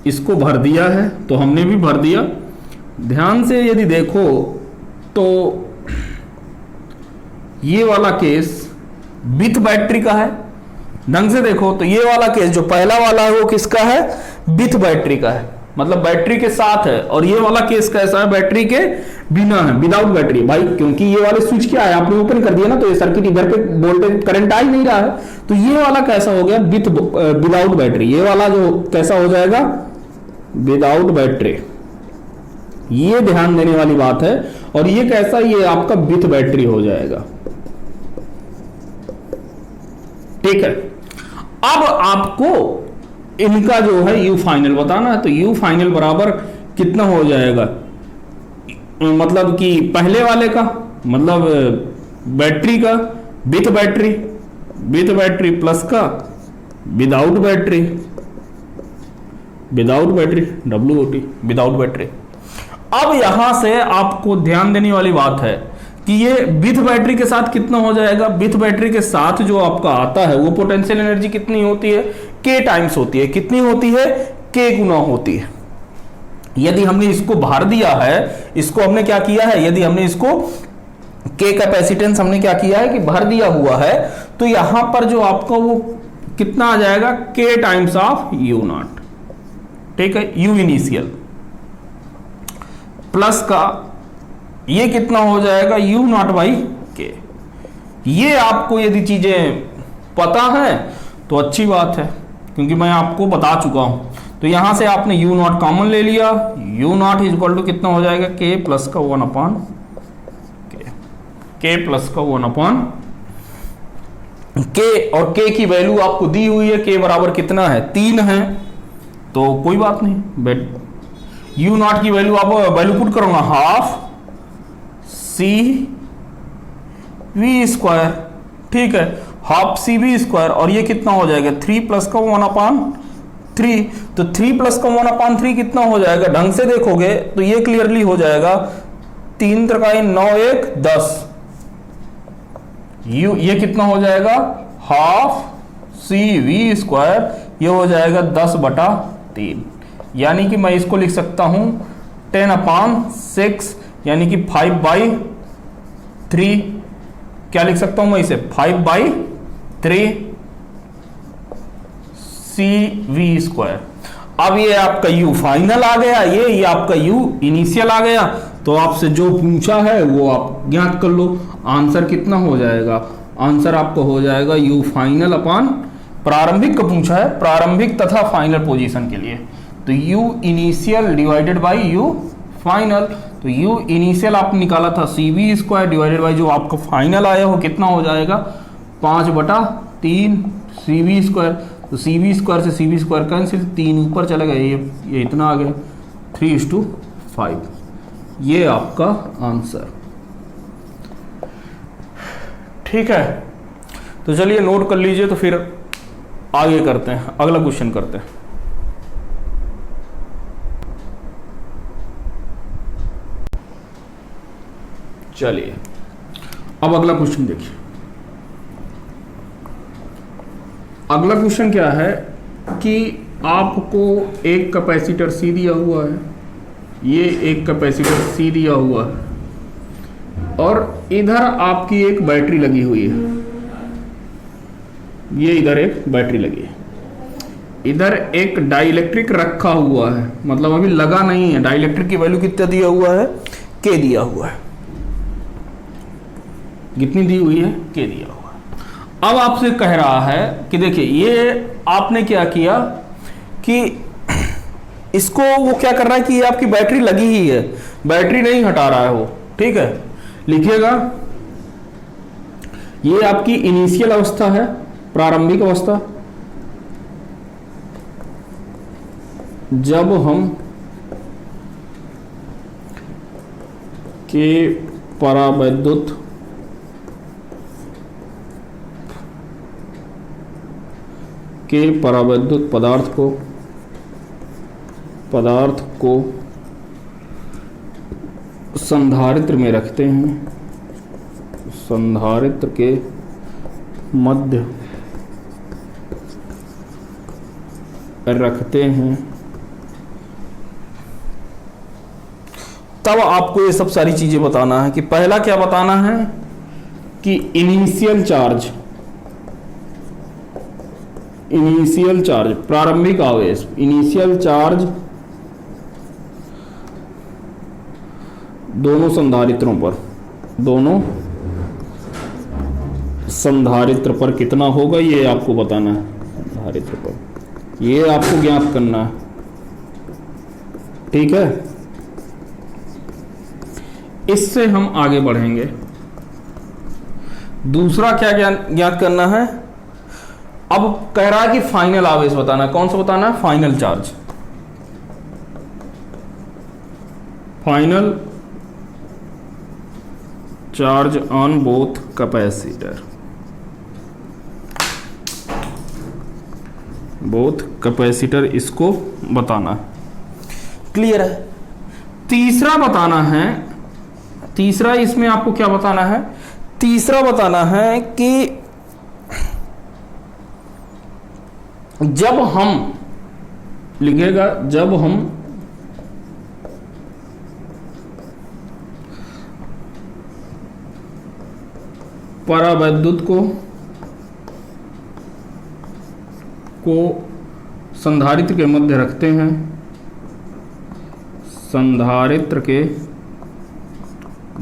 इसको भर दिया है, तो हमने भी भर दिया। ध्यान से यदि देखो तो ये वाला केस विथ बैटरी का है, ढंग से देखो तो ये वाला केस जो पहला वाला है वो किसका है, विथ बैटरी का है, मतलब बैटरी के साथ है, और ये वाला केस कैसा है, बैटरी के बिना है, विदाउट बैटरी भाई, क्योंकि ये वाले स्विच क्या है, आपने ओपन कर दिया ना, तो ये सर्किट इधर पे वोल्टेज करंट आ ही नहीं रहा है, तो ये वाला कैसा हो गया, विदाउट बैटरी, ये वाला जो कैसा हो जाएगा, विदाउट बैटरी, ये ध्यान देने वाली बात है। और ये कैसा, ये आपका विथ बैटरी हो जाएगा, ठीक है। अब आपको इनका जो है यू फाइनल बताना है, तो यू फाइनल बराबर कितना हो जाएगा, मतलब कि पहले वाले का, मतलब बैटरी का, विथ बैटरी प्लस का without battery WOT without battery. अब यहां से आपको ध्यान देने वाली बात है कि ये विथ बैटरी के साथ कितना हो जाएगा, विथ बैटरी के साथ जो आपका आता है वो पोटेंशियल एनर्जी कितनी होती है, k टाइम्स होती है, कितनी होती है, k गुना होती है। यदि हमने इसको भर दिया है, इसको हमने क्या किया है, यदि हमने इसको k कैपेसिटेंस हमने क्या किया है कि भर दिया हुआ है, तो यहां पर जो आपका वो कितना आ जाएगा, k times of you not, ठीक है, यू इनिशियल प्लस का ये कितना हो जाएगा, यू नॉट बाई के। ये आपको यदि चीजें पता है तो अच्छी बात है, क्योंकि मैं आपको बता चुका हूं। तो यहां से आपने यू नॉट कॉमन ले लिया, U naught is equal to कितना हो जाएगा, के प्लस का 1 अपॉन के प्लस का 1 अपॉन के, और के की वैल्यू आपको दी हुई है, के बराबर कितना है, 3 है, तो कोई बात नहीं, यू नॉट की वैल्यू आप वैल्यू पुट करूंगा, हाफ सी वी स्क्वायर, ठीक है, हाफ सी वी स्क्वायर, और ये कितना हो जाएगा, 3 प्लस का 1 अपॉन 3, तो 3 प्लस का 1 अपॉन 3 कितना हो जाएगा, ढंग से देखोगे तो ये क्लियरली हो जाएगा 3 3 9 1 10, ये कितना हो जाएगा, हाफ सी वी स्क्वायर, ये हो जाएगा 10/3, यानी कि मैं इसको लिख सकता हूं 10/6, यानी कि 5/3, क्या लिख सकता हूं मैं इसे, 5/3 सी वी स्क्वायर। अब ये आपका यू फाइनल आ गया, ये आपका यू इनिशियल आ गया, तो आपसे जो पूछा है वो आप ज्ञात कर लो। आंसर कितना हो जाएगा, आंसर आपको हो जाएगा यू फाइनल अपॉन प्रारंभिक का पूछा है, प्रारंभिक तथा फाइनल पोजीशन के लिए, तो you initial divided by you final, तो यू इनिशियल आपने निकाला था सी वी स्क्वायर डिवाइडेड बाई जो आपका फाइनल आया हो कितना हो जाएगा, 5/3 सी वी स्क्वायर, तो सी वी स्क्वायर से सी वी स्क्वायर कैंसिल, 3 ऊपर चले गए, ये इतना आ गया, 3:5, ये आपका आंसर, ठीक है। तो चलिए नोट कर लीजिए, तो फिर आगे करते हैं, अगला क्वेश्चन करते हैं। चलिए अब अगला क्वेश्चन देखिए। अगला क्वेश्चन क्या है कि आपको एक कैपेसिटर सी दिया हुआ है, ये एक कैपेसिटर सी दिया हुआ है, और इधर आपकी एक बैटरी लगी हुई है, ये इधर एक बैटरी लगी है, इधर एक डाइलेक्ट्रिक रखा हुआ है, मतलब अभी लगा नहीं है। डाइलेक्ट्रिक की वैल्यू कितना दिया हुआ है, के दिया हुआ है, कितनी दी हुई है, के दिया हुआ है। अब आपसे कह रहा है कि देखिए ये आपने क्या किया कि इसको वो क्या कर रहा है कि ये आपकी बैटरी लगी ही है, बैटरी नहीं हटा रहा है वो, ठीक है। लिखिएगा ये आपकी इनिशियल अवस्था है, प्रारंभिक अवस्था, जब हम के परावैद्युत पदार्थ को संधारित्र में रखते हैं, संधारित्र के मध्य रखते हैं, तब आपको ये सब सारी चीजें बताना है कि पहला क्या बताना है कि इनिशियल चार्ज, प्रारंभिक आवेश, इनिशियल चार्ज दोनों संधारित्र पर कितना होगा, ये आपको बताना है। संधारित्र पर ये आपको ज्ञात करना है, ठीक है। इससे हम आगे बढ़ेंगे। दूसरा क्या ज्ञात करना है, अब कह रहा है कि फाइनल आवेश बताना है। कौन सा बताना है, final charge, final charge on both capacitor, इसको बताना है। क्लियर है। तीसरा बताना है, तीसरा इसमें आपको क्या बताना है, तीसरा बताना है कि जब हम, लिखिएगा जब हम परावैद्युत को संधारित्र के मध्य रखते हैं, संधारित्र के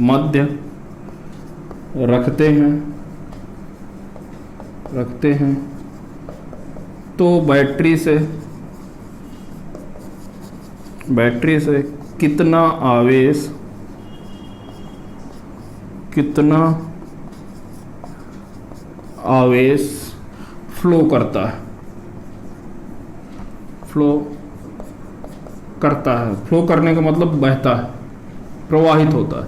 मध्य रखते हैं तो बैटरी से कितना आवेश फ्लो करता है, फ्लो करने का मतलब बहता है, प्रवाहित होता है,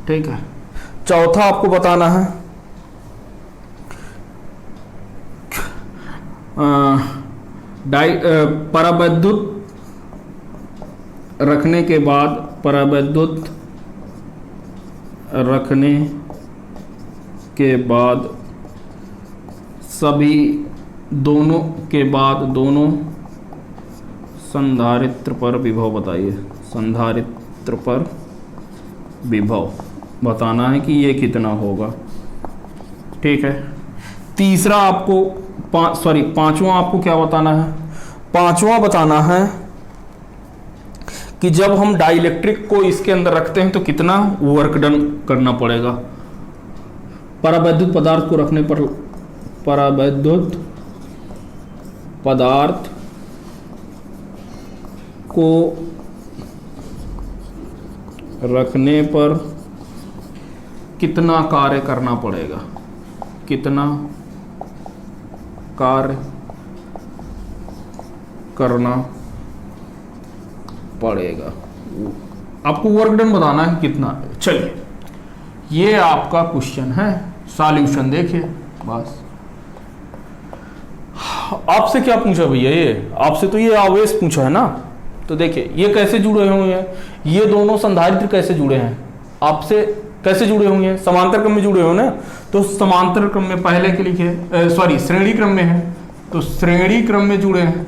ठीक है। चौथा आपको बताना है परावैद्युत रखने के बाद सभी दोनों संधारित्र पर विभव बताइए। संधारित्र पर विभव बताना है कि ये कितना होगा, ठीक है। तीसरा आपको पांचवा आपको क्या बताना है, पांचवा बताना है कि जब हम डाइलेक्ट्रिक को इसके अंदर रखते हैं तो कितना वर्क डन करना पड़ेगा। परावैद्युत पदार्थ को रखने पर, परावैद्युत पदार्थ को रखने पर कितना कार्य करना पड़ेगा, कितना कार्य करना पड़ेगा, आपको वर्क डन बताना है कितना। चलिए ये आपका क्वेश्चन है, सॉल्यूशन देखिए। बस आपसे क्या पूछा भैया, ये आपसे तो ये आवेश पूछा है ना, तो देखिए ये कैसे जुड़े हुए हैं, ये दोनों संधारित्र कैसे जुड़े हैं, आपसे कैसे जुड़े हुए हैं, समांतर क्रम में जुड़े हो ना, तो समांतर क्रम में पहले के लिखे, सॉरी श्रेणी क्रम में है, तो श्रेणी क्रम में जुड़े हैं,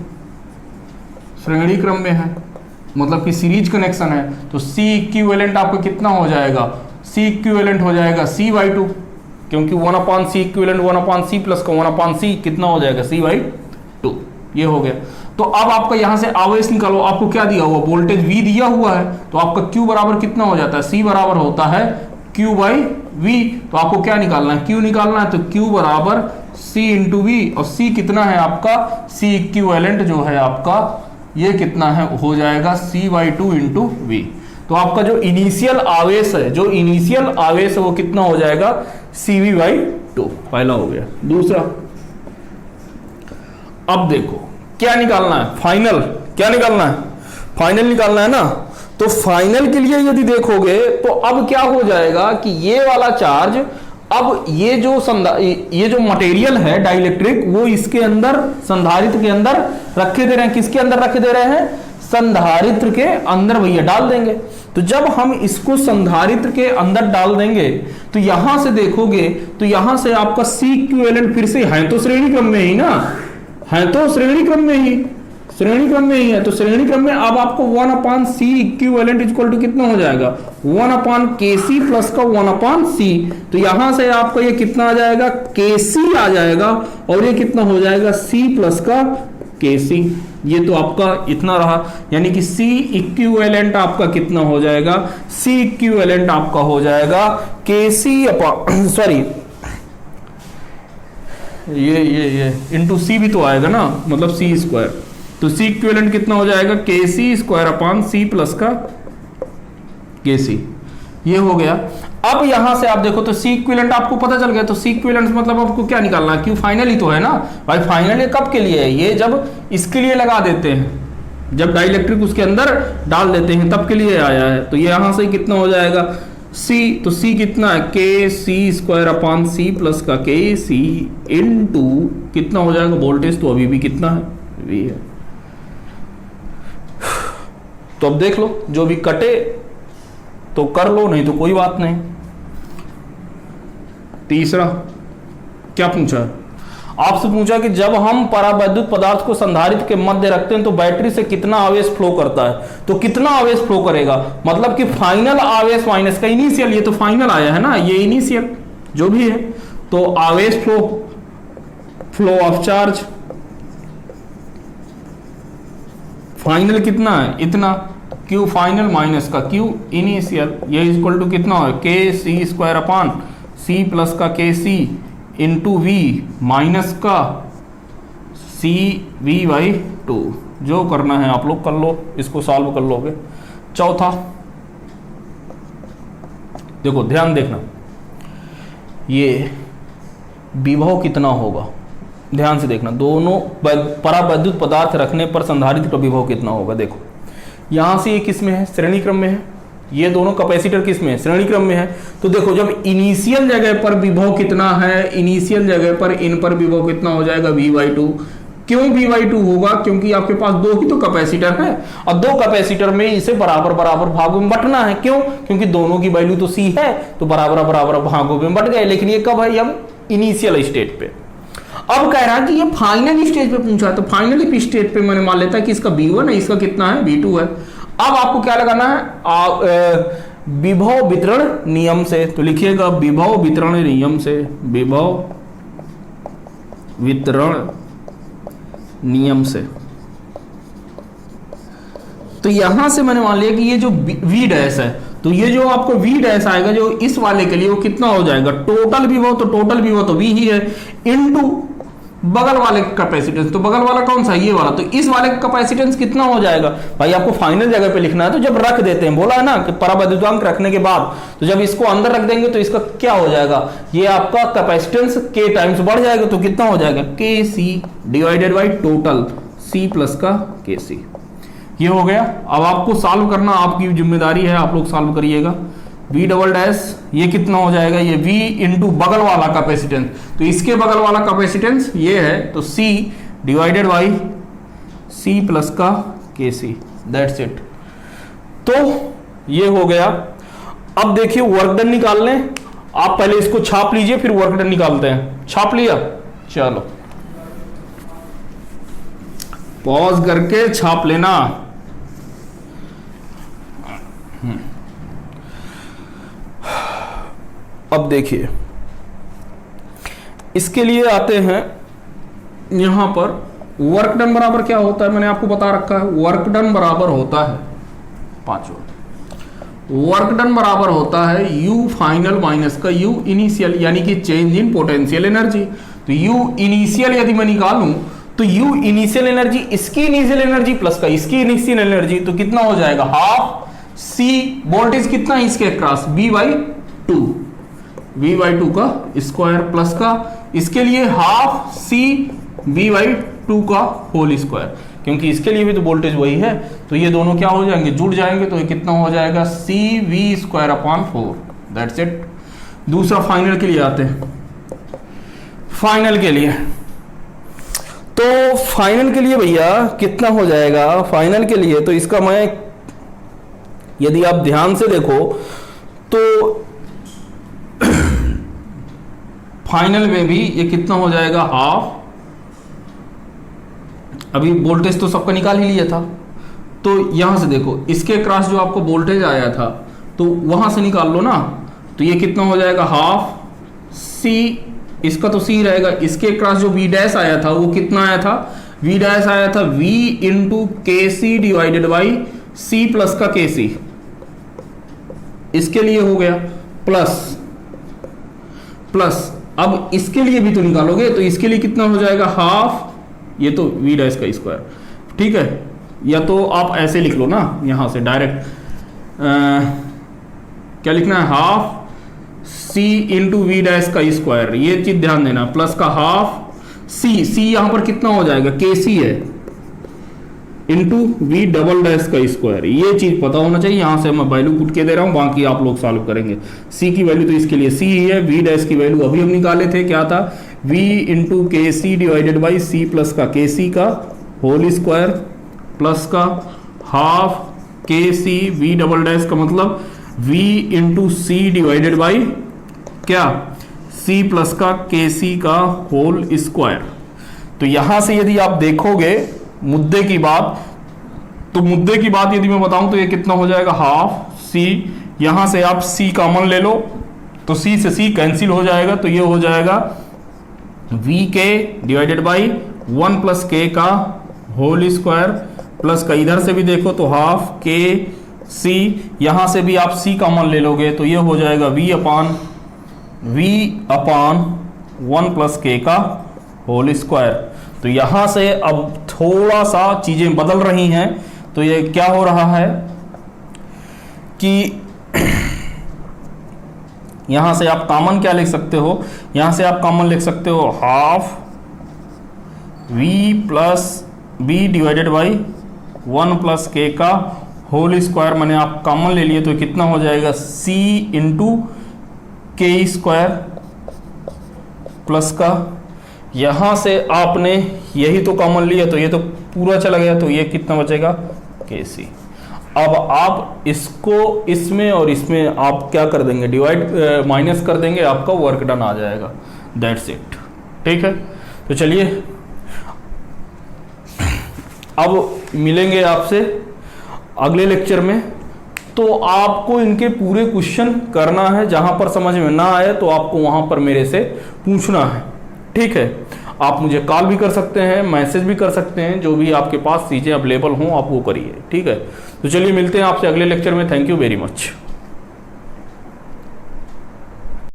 श्रेणी क्रम में है, मतलब कि सीरीज कनेक्शन है, तो C इक्विवेलेंट आपका कितना हो जाएगा, C इक्विवेलेंट हो जाएगा C/2, क्योंकि 1/C इक्विवेलेंट 1/C प्लस का 1/C कितना हो जाएगा C/2। ये हो गया। तो अब आपका यहां से आवेश निकालो, आपको क्या दिया हुआ, वोल्टेज V दिया हुआ है, तो आपका Q बराबर कितना हो जाता है, C बराबर होता है Q/V। तो आपको क्या निकालना है, Q निकालना है, तो Q बराबर C × V, और C कितना है आपका, C इक्विवेलेंट जो है आपका ये कितना है, हो जाएगा C/2 × V। तो आपका जो इनिशियल आवेश है, जो इनिशियल आवेश है वो कितना हो जाएगा CV/2। पहला हो गया। दूसरा, अब देखो क्या निकालना है, फाइनल। क्या निकालना है, फाइनल निकालना है ना। तो फाइनल के लिए यदि देखोगे तो अब क्या हो जाएगा कि ये वाला चार्ज, अब ये जो मटेरियल है डाइलेक्ट्रिक, वो इसके अंदर संधारित्र के अंदर रखे दे रहे हैं। किसके अंदर रखे दे रहे हैं, संधारित्र के अंदर भैया डाल देंगे। तो जब हम इसको संधारित्र के अंदर डाल देंगे तो यहां से देखोगे तो यहां से आपका C इक्विवेलेंट फिर से है, तो श्रेणी क्रम में ही ना है, तो श्रेणी क्रम में ही, श्रेणी क्रम में ही है। तो श्रेणी क्रम में अब आपको 1/C इक्विवेलेंट इक्वल टू कितना हो जाएगा, 1/KC प्लस का 1/C। तो यहां से आपको ये कितना आ जाएगा, KC आ जाएगा, और ये कितना हो जाएगा C प्लस का KC। ये तो आपका इतना रहा, यानी कि C इक्विवेलेंट आपका कितना हो जाएगा, C इक्विवेलेंट आपका हो जाएगा KC सॉरी ये इंटू C भी तो आएगा ना, मतलब C²। तो C इक्विवेलेंट कितना हो जाएगा, KC² C प्लस का KC। ये हो गया। अब यहां से आप देखो तो C इक्विवेलेंट आपको पता चल गया। तो C इक्विवेलेंट मतलब आपको क्या निकालना है, Q फाइनल ही तो है ना भाई। फाइनल ये कब के लिए है, ये जब इसके लिए लगा देते हैं, जब डाइलेक्ट्रिक उसके अंदर डाल देते हैं तब के लिए आया है। तो ये यहां से कितना हो जाएगा C, तो C कितना है, KC² प्लस का KC इंटू कितना हो जाएगा, वोल्टेज तो अभी भी कितना है, V है। तो अब देख लो, जो भी कटे तो कर लो, नहीं तो कोई बात नहीं। तीसरा क्या पूछा है, आपसे पूछा कि जब हम परावैद्युत पदार्थ को संधारित्र के मध्य रखते हैं तो बैटरी से कितना आवेश फ्लो करता है। तो कितना आवेश फ्लो करेगा, मतलब कि फाइनल आवेश माइनस का इनिशियल, ये तो फाइनल आया है ना, ये इनिशियल जो भी है। तो आवेश फ्लो ऑफ चार्ज फाइनल कितना है, इतना, Q फाइनल माइनस का Q इनिशियल, ये इक्वल टू कितना है, KC² प्लस का KC इंटू V माइनस का CV/2। जो करना है आप लोग कर लो, इसको सॉल्व कर लोगे। चौथा देखो, ध्यान देखना, ये विभव कितना होगा, ध्यान से देखना। दोनों परावैद्युत पदार्थ रखने पर संधारित्र का विभव कितना होगा। देखो यहां से ये किस में है, श्रेणी क्रम में है, ये दोनों कैपेसिटर किस में है, श्रेणी क्रम में है। तो देखो जब इनिशियल जगह पर विभव कितना है, इनिशियल जगह पर इन पर विभव कितना हो जाएगा, V/2। क्यों V/2 होगा, क्योंकि आपके पास दो ही तो कैपेसिटर है, और दो कैपेसिटर में इसे बराबर बराबर भागों में बंटना है। क्यों, क्योंकि दोनों की वैल्यू तो C है, तो बराबर बराबर भागों में बंट गए। लेकिन ये कब है, अब इनिशियल स्टेज पे। अब कह रहा है कि ये फाइनल स्टेज पे पूछा, तो फाइनल स्टेज पे मैंने मान लेता है कि इसका V1 है, इसका कितना है, V2 है। अब आपको क्या लगाना है, विभव वितरण नियम से। तो लिखिएगा विभव वितरण नियम से, विभव वितरण नियम से। तो यहां से मैंने मान लिया कि ये जो V' है, तो ये जो आपको V' आएगा जो इस वाले के लिए, वो कितना हो जाएगा, टोटल विभव। तो टोटल विभव तो V ही है, इनटू बगल वाले कैपेसिटेंस। तो बगल वाला कौन सा, ये वाला। तो इस वाले का कैपेसिटेंस कितना हो जाएगा भाई, आपको फाइनल जगह पे लिखना है। तो जब रख देते हैं, बोला है ना कि परावैद्युतांक रखने के बाद, तो जब इसको अंदर रख देंगे तो इसका क्या हो जाएगा, ये आपका कैपेसिटेंस K टाइम्स बढ़ जाएगा। तो कितना हो जाएगा, KC divided by total C plus का KC। ये हो गया। अब आपको सॉल्व करना आपकी जिम्मेदारी है, आप लोग सॉल्व करिएगा। V'' ये कितना हो जाएगा, ये V इंटू बगल वाला कैपेसिटेंस। तो इसके बगल वाला कैपेसिटेंस ये है, तो C divided by C plus का KC, दैट्स इट। तो ये हो गया। अब देखिए वर्क डन निकाल लें। आप पहले इसको छाप लीजिए, फिर वर्क डन निकालते हैं। छाप लिया, चलो पॉज करके छाप लेना। अब देखिए इसके लिए आते हैं, यहां पर वर्क डन बराबर क्या होता है, मैंने आपको बता रखा है। वर्क डन बराबर होता है, पांचवा वर्क डन बराबर होता है यू फाइनल माइनस का यू इनिशियल, यानी कि चेंज इन पोटेंशियल एनर्जी। तो यू इनिशियल यदि मैं निकालूं तो यू इनिशियल एनर्जी, इसकी इनिशियल एनर्जी प्लस का इसकी इनिशियल एनर्जी, तो कितना हो जाएगा हाफ सी, वोल्टेज कितना है इसके क्रॉस v बाई टू का स्क्वायर प्लस का इसके लिए half C v by two का होल स्क्वायर, क्योंकि इसके लिए भी तो वोल्टेज वही है, तो ये दोनों क्या हो जाएंगे, जुड़ जाएंगे, तो ये कितना हो जाएगा C V square upon 4, that's it. दूसरा फाइनल के लिए आते हैं। फाइनल के लिए तो फाइनल के लिए भैया कितना हो जाएगा, फाइनल के लिए तो इसका मैं, यदि आप ध्यान से देखो तो फाइनल में भी ये कितना हो जाएगा हाफ, अभी वोल्टेज तो सबका निकाल ही लिया था, तो यहां से देखो इसके क्रॉस जो आपको वोल्टेज आया था तो वहां से निकाल लो ना, तो ये कितना हो जाएगा हाफ सी, इसका तो सी रहेगा, इसके क्रॉस जो वी डैश आया था वो कितना आया था, वी डैश आया था V into K C divided by C plus का के सी, इसके लिए हो गया प्लस अब इसके लिए भी तो निकालोगे, तो इसके लिए कितना हो जाएगा हाफ, ये तो वी डैश का स्क्वायर, ठीक है, या तो आप ऐसे लिख लो ना यहां से डायरेक्ट, क्या लिखना है half C into V dash का स्क्वायर, ये चीज ध्यान देना, प्लस का हाफ सी यहां पर कितना हो जाएगा के सी है इंटू वी डबल डैश का स्क्वायर, ये चीज पता होना चाहिए। यहां से मैं वैल्यू पुट के दे रहा हूं, बाकी आप लोग सॉल्व करेंगे। सी की वैल्यू तो इसके लिए सी ही है, वी डैश की वैल्यू अभी हम निकाले थे, क्या था v into K C divided by C plus का के सी का होल स्क्वायर प्लस का half K C V double dash का मतलब v into C divided by क्या c प्लस का के सी का होल स्क्वायर। तो यहां से यदि आप देखोगे मुद्दे की बात, तो मुद्दे की बात यदि मैं बताऊं तो ये कितना हो जाएगा हाफ सी, यहां से आप c कॉमन ले लो तो c से c कैंसिल हो जाएगा, तो ये हो जाएगा वी के डिवाइडेड बाई 1 प्लस के का होल स्क्वायर प्लस का, इधर से भी देखो तो हाफ के सी, यहां से भी आप सी कॉमन ले लोगे तो ये हो जाएगा वी अपॉन 1 प्लस के का होल स्क्वायर। तो यहां से अब थोड़ा सा चीजें बदल रही हैं, तो ये क्या हो रहा है कि यहां से आप कॉमन क्या लिख सकते हो, यहां से आप कॉमन लिख सकते हो half V plus B divided by 1 plus K का होल स्क्वायर, मैंने आप कॉमन ले लिए तो कितना हो जाएगा सी इंटू के स्क्वायर प्लस का, यहां से आपने यही तो कॉमन लिया तो ये तो पूरा चला गया, तो ये कितना बचेगा के सी। अब आप इसको इसमें और इसमें आप क्या कर देंगे, डिवाइड माइनस कर देंगे, आपका वर्क डन आ जाएगा, दैट्स इट, ठीक है। तो चलिए अब मिलेंगे आपसे अगले लेक्चर में, तो आपको इनके पूरे क्वेश्चन करना है, जहां पर समझ में ना आए तो आपको वहां पर मेरे से पूछना है, ठीक है। आप मुझे कॉल भी कर सकते हैं, मैसेज भी कर सकते हैं, जो भी आपके पास चीज़ें अवेलेबल हों आप वो करिए, ठीक है। तो चलिए मिलते हैं आपसे अगले लेक्चर में, थैंक यू वेरी मच।